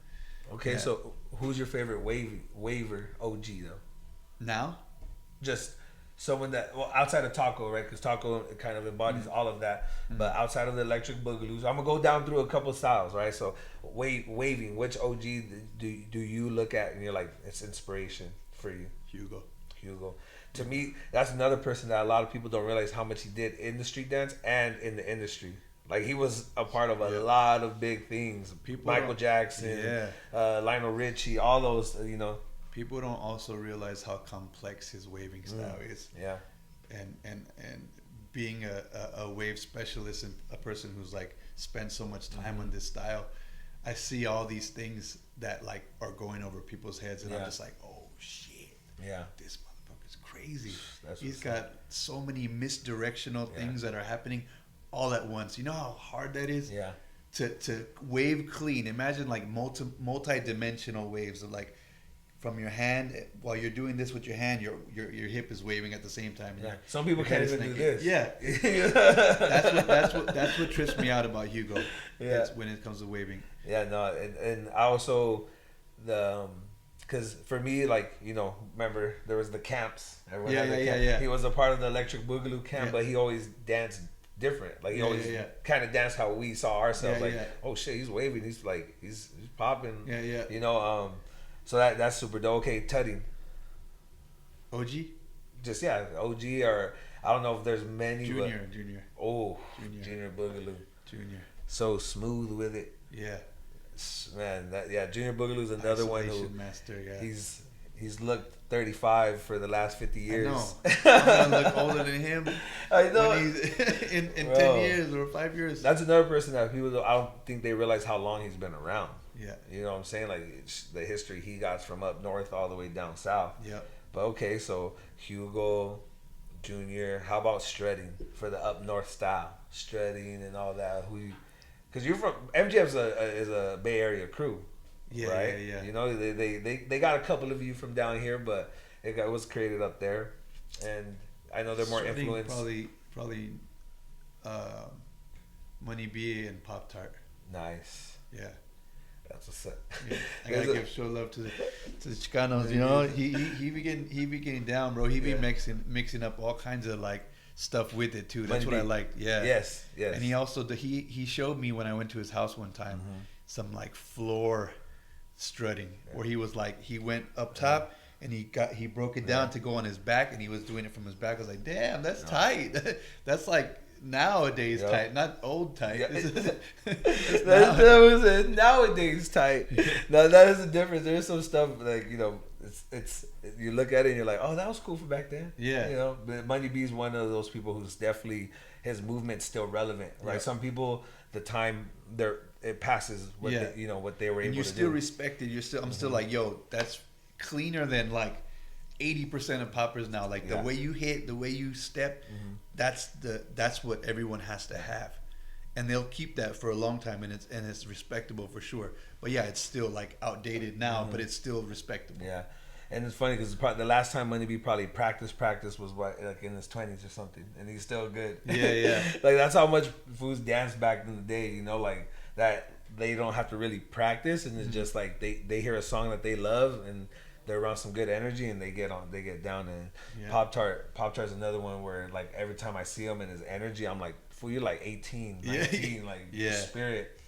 Okay, so who's your favorite waver OG though? Now? Just someone that, well, outside of Taco, right? Because Taco kind of embodies all of that. But outside of the Electric Boogaloos, I'm gonna go down through a couple styles, right? So waving, which OG do you look at and you're like, it's inspiration for you? Hugo. to me, that's another person that a lot of people don't realize how much he did in the street dance and in the industry. Like he was a part of a lot of big things. Michael Jackson, Lionel Richie, all those. People don't also realize how complex his waving style is. Yeah. And being a wave specialist and a person who's like spent so much time on this style, I see all these things that like are going over people's heads, and I'm just like, oh shit, this motherfucker's crazy. He's got so many misdirectional things that are happening all at once. You know how hard that is? Yeah. To wave clean. Imagine like multi-dimensional waves of like from your hand while you're doing this with your hand, your hip is waving at the same time. Yeah. Some people can't even do this. Yeah. that's what trips me out about Hugo. Yeah. When it comes to waving. Yeah, no, and I also because for me, like, remember there was the camps. Everyone had the camp. He was a part of the Electric Boogaloo camp, but he always danced different. Like he always kind of danced how we saw ourselves. Oh shit, he's waving. He's like he's popping. So that's super dope. Okay, tutting. OG. Just OG, or I don't know if there's many. Junior. Oh, Junior Boogaloo. Junior. So smooth with it. Yeah. Man, Junior Boogaloo's another Isolation one who master, he's looked 35 for the last 50 years. I know. I'm gonna look older than him. I know. When he's in 10 years or 5 years. That's another person that people, I don't think they realize how long he's been around. Yeah. You know what I'm saying? Like it's the history he got from up north all the way down south. Yeah. But okay, so Hugo, Junior, how about strutting for the up north style? Strutting and all that. Because you're from MGF's is a Bay Area crew, right? Yeah. You know, they got a couple of you from down here, but it was created up there, and I know they're more influenced. Probably, Money B and Pop Tart. Nice. Yeah. That's what's up. Yeah. I gotta give show love to the Chicanos. You know, he be getting down, bro. He be mixing up all kinds of like stuff with it too. That's what I liked. Yeah. Yes. And he also he showed me when I went to his house one time some like floor strutting where he was like he went up top and he broke it down to go on his back, and he was doing it from his back. I was like, damn, that's tight. That's like nowadays tight, not old tight. That was nowadays tight. No, that is the difference. There's some stuff like it's you look at it and you're like, oh, that was cool for back then. Yeah. But Money B is one of those people who's definitely his movement's still relevant. Right. Yeah. Some people the time it passes what what they were able to do. And you're still respected. I'm still like, yo, that's cleaner than like 80% of poppers now. Like the way you hit, the way you step, that's what everyone has to have, and they'll keep that for a long time, and it's respectable for sure. But it's still like outdated now, but it's still respectable. Yeah, and it's funny because the last time Money B probably practice was like in his 20s or something, and he's still good. Yeah. Like that's how much fools danced back in the day. Like that they don't have to really practice, and it's just like they hear a song that they love and they're around some good energy and they get down. And Pop Tart's another one where like every time I see him and his energy, I'm like, fool, you're like 18, 19, like spirit.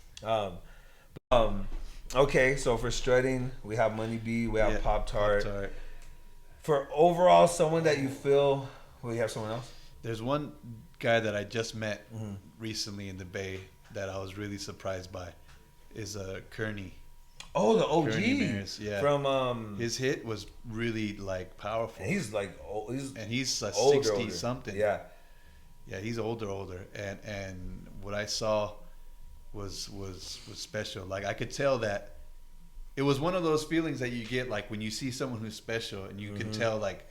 Okay, so for strutting, we have Money B, we have Pop Tart. For overall, someone that you feel, we have someone else? There's one guy that I just met recently in the Bay that I was really surprised by, is Kearney. Oh, the OG from his hit was really like powerful. And he's like he's 60 something. Yeah, he's older, and what I saw was special. Like I could tell that it was one of those feelings that you get like when you see someone who's special, and you can tell like,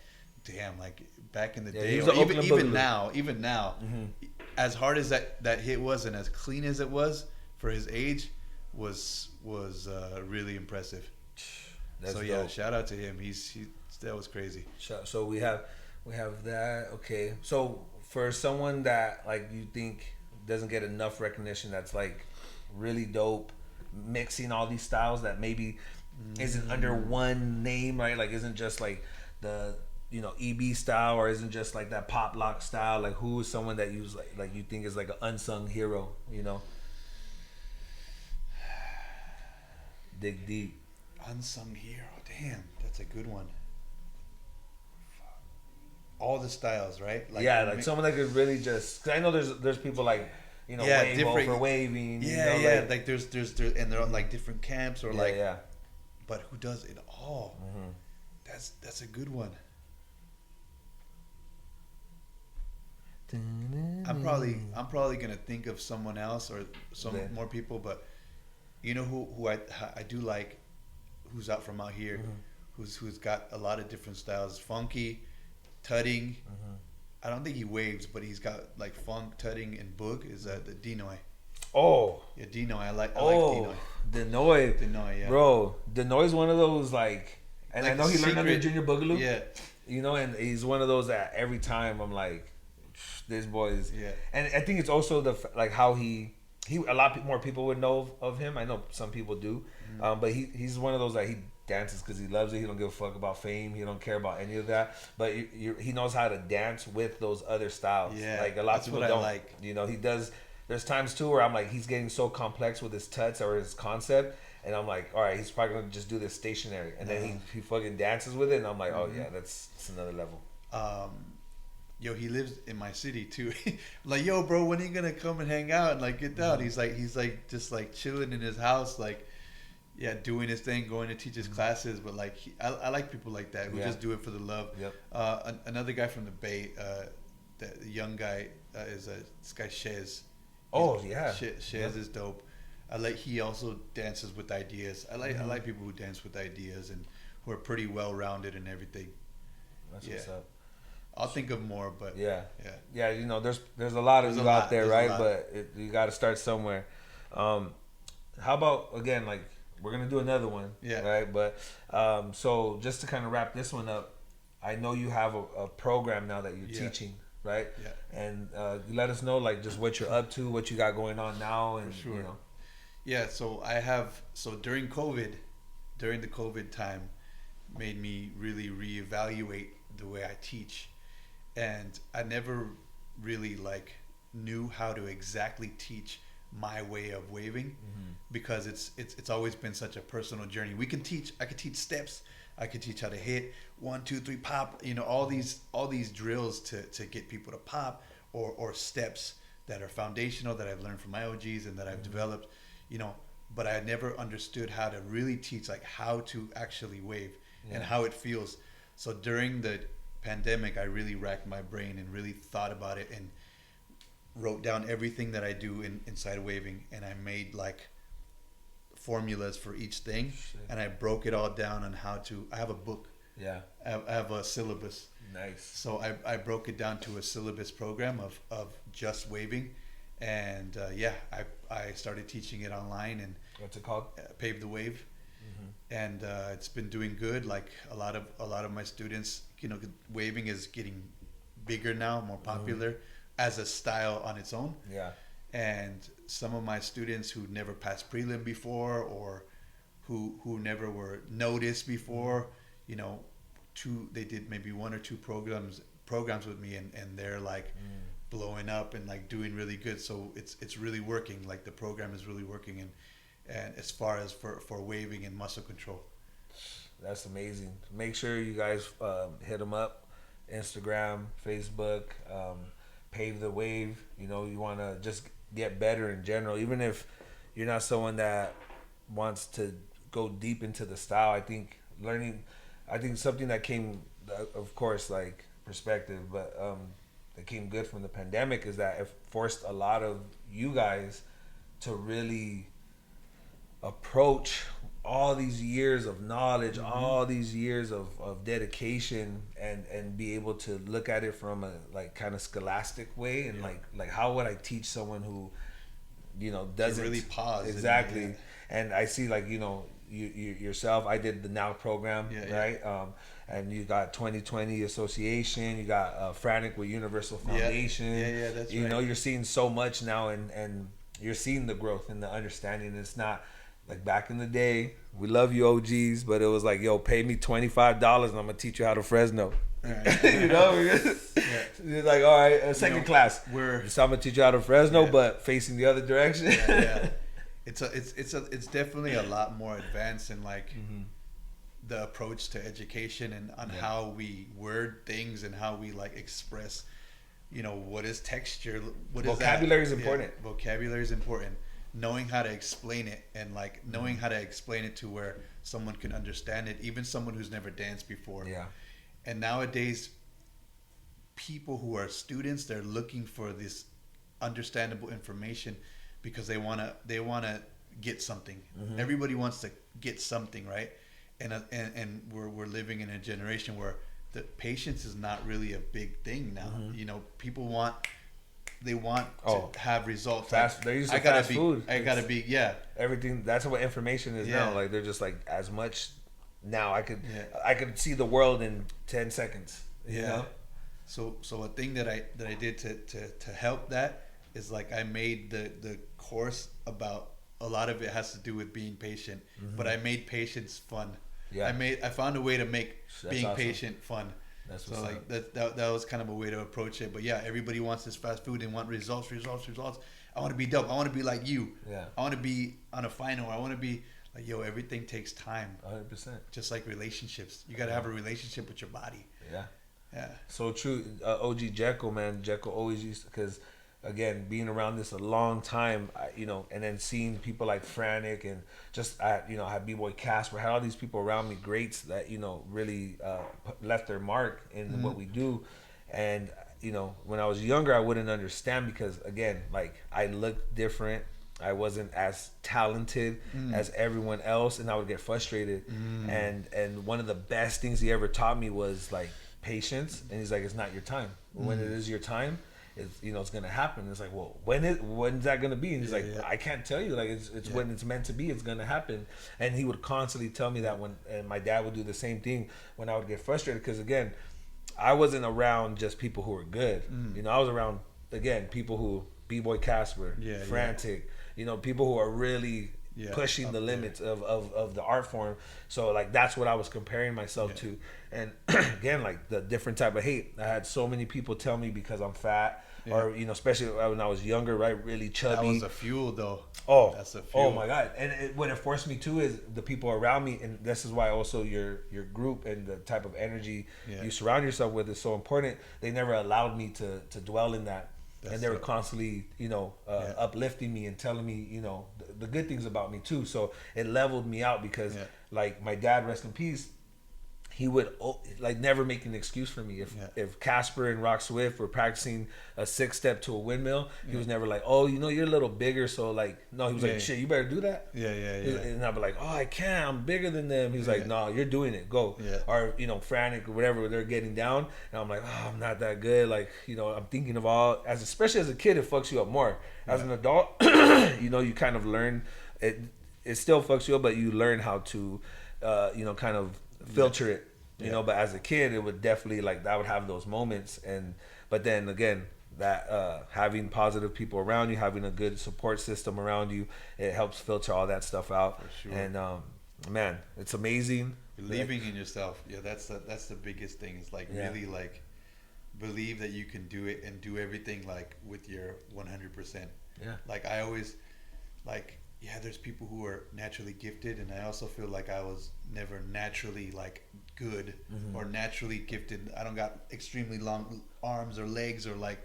damn, like back in the day, or even now, as hard as that hit was and as clean as it was for his age. Was really impressive. That's dope. Shout out to him. That was crazy. So we have that. Okay, so for someone that like you think doesn't get enough recognition, that's like really dope, mixing all these styles that maybe isn't under one name, right? Like isn't just like the EB style, or isn't just like that pop lock style. Like who is someone that you like you think is like an unsung hero? Dig deep. Unsung hero. Damn, that's a good one. all the styles, right? Like, yeah, like someone that could really just. Cause I know there's people like, you know, yeah, wave for waving. Yeah, you know, yeah. Like there's and they're on like different camps or like. Yeah. But who does it all? Mm-hmm. That's a good one. I'm probably gonna think of someone else or some more people, but you know who I do like, who's from out here, who's got a lot of different styles, funky, tutting. I don't think he waves, but he's got like funk, tutting, and boog. Is the Denoy? Oh yeah, Denoy. I like Denoy. Denoy, yeah, bro. Denoy's one of those like, and like I know he learned under Junior Boogaloo. Yeah, you know, and he's one of those that every time I'm like, this boy is. Yeah, and I think it's also the like how he a lot more people would know of him. I know some people do, but he's one of those that he dances because he loves it. He don't give a fuck about fame. He don't care about any of that. But he knows how to dance with those other styles. Yeah, like a lot of people don't. Like. You know, he does. There's times too where I'm like, he's getting so complex with his tuts or his concept, and I'm like, all right, he's probably gonna just do this stationary, and then he fucking dances with it, and I'm like, oh yeah, that's another level. Yo, he lives in my city too. Like, yo, bro, when are you gonna come and hang out and like get down? He's like just like chilling in his house, like, yeah, doing his thing, going to teach his classes. But like, I like people like that who just do it for the love. Yep. Another guy from the Bay, the young guy is this guy Shez. Oh yeah, Shez is dope. He also dances with ideas. I like people who dance with ideas and who are pretty well rounded and everything. That's what's up. I'll think of more, but yeah. You know, there's a lot of you out there, right? But you got to start somewhere. How about again, like we're gonna do another one, right? But so just to kind of wrap this one up, I know you have a program now that you're teaching. Right? Yeah. And you let us know like just what you're up to, what you got going on now, and for sure. You know. Yeah, so during the COVID time, made me really reevaluate the way I teach, and I never really like knew how to exactly teach my way of waving because it's always been such a personal journey. I could teach steps. I could teach how to hit 1, 2, 3, pop. You know, all these drills to get people to pop, or steps that are foundational that I've learned from my OGs and that I've developed. You know, but I never understood how to really teach like how to actually wave and how it feels. So during the pandemic, I really racked my brain and really thought about it and wrote down everything that I do inside waving, and I made like formulas for each thing. Shit. And I broke it all down on how to. I have a book. Yeah. I have a syllabus. Nice. So I broke it down to a syllabus program of just waving, and I started teaching it online. And what's it called? Pave the Wave. And it's been doing good. Like a lot of my students, you know, waving is getting bigger now, more popular as a style on its own. Yeah. And some of my students who never passed prelim before, or who never were noticed before, you know, they did maybe 1 or 2 programs with me, and they're like blowing up and like doing really good. So it's really working. Like the program is really working, and as far as for waving and muscle control. That's amazing. Make sure you guys hit them up, Instagram, Facebook, Pave the Wave. You know, you want to just get better in general, even if you're not someone that wants to go deep into the style. I think something that came, of course, like perspective, but that came good from the pandemic is that it forced a lot of you guys to really approach all these years of knowledge, all these years of dedication, and be able to look at it from a like kind of scholastic way, and like how would I teach someone who, you know, doesn't really pause exactly. And I see, like, you know, you yourself, I did the Now program, right? And you got 2020 Association, you got Frantic with Universal Foundation. Yeah, that's you know, you're seeing so much now, and you're seeing the growth and the understanding. It's not like back in the day, we love you OGs, but it was like, yo, pay me $25 and I'm gonna teach you how to Fresno. Right. You know, it's like, all right, second class. So I'm gonna teach you how to Fresno, but facing the other direction. It's definitely a lot more advanced, and like the approach to education and on how we word things and how we like express, you know, what is texture, what is vocabulary is important. Vocabulary is important. Knowing how to explain it and like knowing how to explain it to where someone can understand it, even someone who's never danced before. Yeah. And nowadays, people who are students, they're looking for this understandable information because they wanna get something. Everybody wants to get something, right? And we're living in a generation where the patience is not really a big thing now. You know, people want to have results. Fast. They're used to fast food. I gotta be everything. That's what information is now. Like they're just like as much. Now I could see the world in 10 seconds. You know? So a thing that I did to help that is like I made the course about, a lot of it has to do with being patient, but I made patience fun. I found a way to make being patient fun. That's so like that was kind of a way to approach it. But yeah, everybody wants this fast food and want results. I want to be dope. I want to be like you. I want to be on a final. I want to be like, yo, everything takes time. 100%. Just like relationships, you got to have a relationship with your body. Yeah. So true. OG Jekyll, man. Jekyll always used to, because again, being around this a long time, you know, and then seeing people like Frantic and just, you know, I had B-Boy Casper, had all these people around me, greats that, you know, really left their mark in what we do. And, you know, when I was younger, I wouldn't understand because, again, like, I looked different. I wasn't as talented as everyone else, and I would get frustrated. And one of the best things he ever taught me was, like, patience. And he's like, it's not your time. When it is your time, it's, you know, it's gonna happen. It's like, well, when's that gonna be? And he's like, I can't tell you. Like, it's when it's meant to be. It's gonna happen. And he would constantly tell me that and my dad would do the same thing when I would get frustrated. Because again, I wasn't around just people who were good. You know, I was around, again, people who B-Boy Casper, Frantic. You know, people who are really pushing the limits of the art form. So like that's what I was comparing myself to. And again, like the different type of hate. I had so many people tell me because I'm fat, or you know, especially when I was younger, right, really chubby. That was a fuel though. Oh, that's a fuel. Oh my God! And what it forced me to is the people around me, and this is why also your group and the type of energy you surround yourself with is so important. They never allowed me to dwell in that. And they were constantly, you know, uplifting me and telling me, you know, the good things about me too. So it leveled me out because, like, my dad, rest in peace, he would like never make an excuse for me. If Casper and Rock Swift were practicing a 6-step to a windmill, he was never like, oh, you know, you're a little bigger, so like, no, he was like, shit, you better do that. And I'd be like, oh, I can't, I'm bigger than them. He's like, no, you're doing it, go. Or, you know, Frantic or whatever, they're getting down, and I'm like, oh, I'm not that good. Like, you know, I'm thinking of all, especially as a kid, it fucks you up more. As an adult, you know, you kind of learn it still fucks you up, but you learn how to, you know, kind of filter it. You know, but as a kid, it would definitely, like, I would have those moments. But then again, that having positive people around you, having a good support system around you, it helps filter all that stuff out. For sure. And man, it's amazing. Believing in yourself, that's the biggest thing. Is like really like believe that you can do it and do everything like with your 100%. Like I always like. There's people who are naturally gifted, and I also feel like I was never naturally like good or naturally gifted. I don't got extremely long arms or legs or like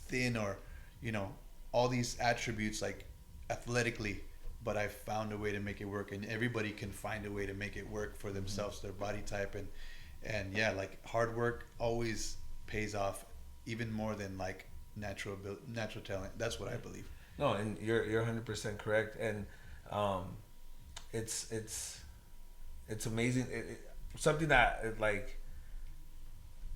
thin or, you know, all these attributes like athletically, but I found a way to make it work, and everybody can find a way to make it work for themselves, their body type, and like hard work always pays off even more than like natural talent. That's what I believe. No, and you're 100% correct, and it's amazing. Something that like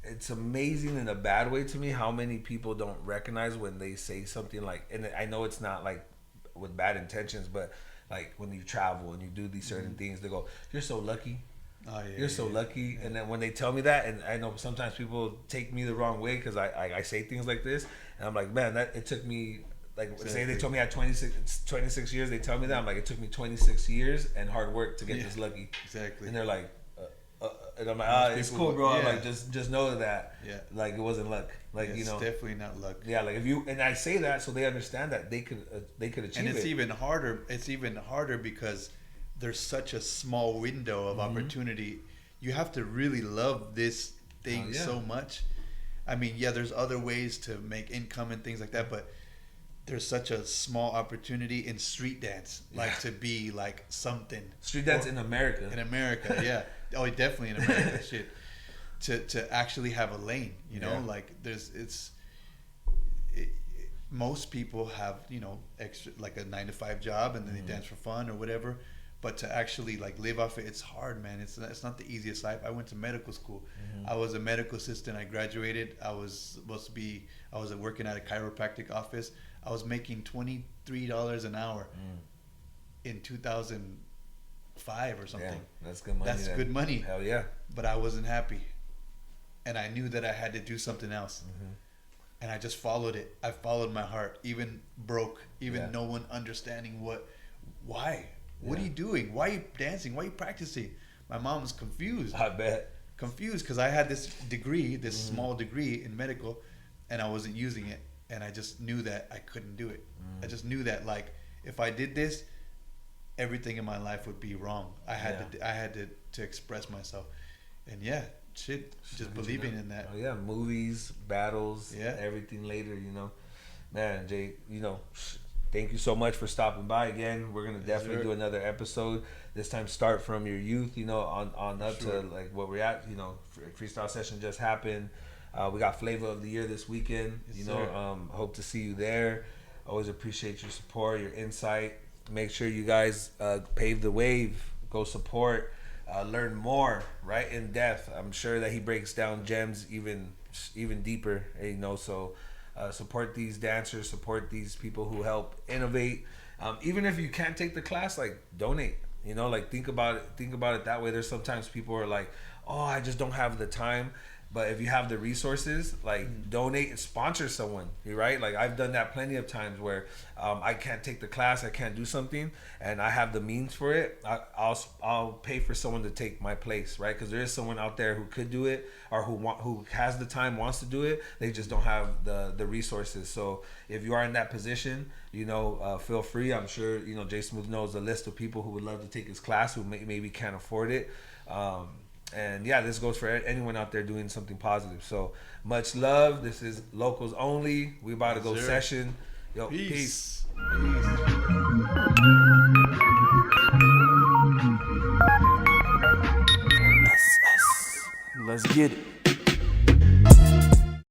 it's amazing in a bad way to me how many people don't recognize when they say something like, and I know it's not like with bad intentions, but like when you travel and you do these certain things, they go, "You're so lucky." You're so lucky. And then when they tell me that, and I know sometimes people take me the wrong way because I say things like this, and I'm like, man, that it took me. Like, say they told me I had 26 years, they tell me that. I'm like, it took me 26 years and hard work to get this lucky. Exactly. And they're like, and I'm like, it's cool, bro. I'm like, just know that, like, it wasn't luck. Like, you know. It's definitely not luck. Yeah, like, if you, and I say that so they understand that they could achieve it. And it's even harder. It's even harder because there's such a small window of opportunity. You have to really love this thing so much. I mean, yeah, there's other ways to make income and things like that, but there's such a small opportunity in street dance, like to be like something. Street dance in America. In America, yeah. Oh, definitely in America. Shit. To actually have a lane, you know, like most people have, you know, extra, like a 9-to-5 job, and then they dance for fun or whatever. But to actually like live off it, it's hard, man. It's not the easiest life. I went to medical school. I was a medical assistant. I graduated. I was working at a chiropractic office. I was making $23 an hour in 2005 or something. Yeah, that's good money. That's good money. Hell yeah. But I wasn't happy, and I knew that I had to do something else. And I just followed it. I followed my heart, even broke, even no one understanding why. What are you doing? Why are you dancing? Why are you practicing? My mom was confused. I bet. Confused because I had this degree, this small degree in medical, and I wasn't using it. And I just knew that I couldn't do it. I just knew that, like, if I did this, everything in my life would be wrong. I had to express myself. And just believing in that. Oh yeah, movies, battles, everything later, you know. Man, Jay, you know, thank you so much for stopping by again. We're gonna definitely do another episode. This time, start from your youth, you know, on up to like what we're at. You know, Freestyle Session just happened. We got Flavor of the Year this weekend. Hope to see you there. Always appreciate your support, your insight. Make sure you guys pave the wave. Go support. Learn more, right, in depth. I'm sure that he breaks down gems even deeper. You know, so. Support these dancers, support these people who help innovate. Even if you can't take the class, like donate. You know, like think about it that way. There's sometimes people are like, oh, I just don't have the time. But if you have the resources, like donate and sponsor someone, right? Like I've done that plenty of times where I can't take the class, I can't do something, and I have the means for it. I'll pay for someone to take my place, right? Because there is someone out there who could do it, or who has the time, wants to do it. They just don't have the resources. So if you are in that position, you know, feel free. I'm sure, you know, Jay Smooth knows a list of people who would love to take his class who maybe can't afford it. And yeah, this goes for anyone out there doing something positive. So much love. This is Localz Only. We about to go session. Yo, peace. Let's get it.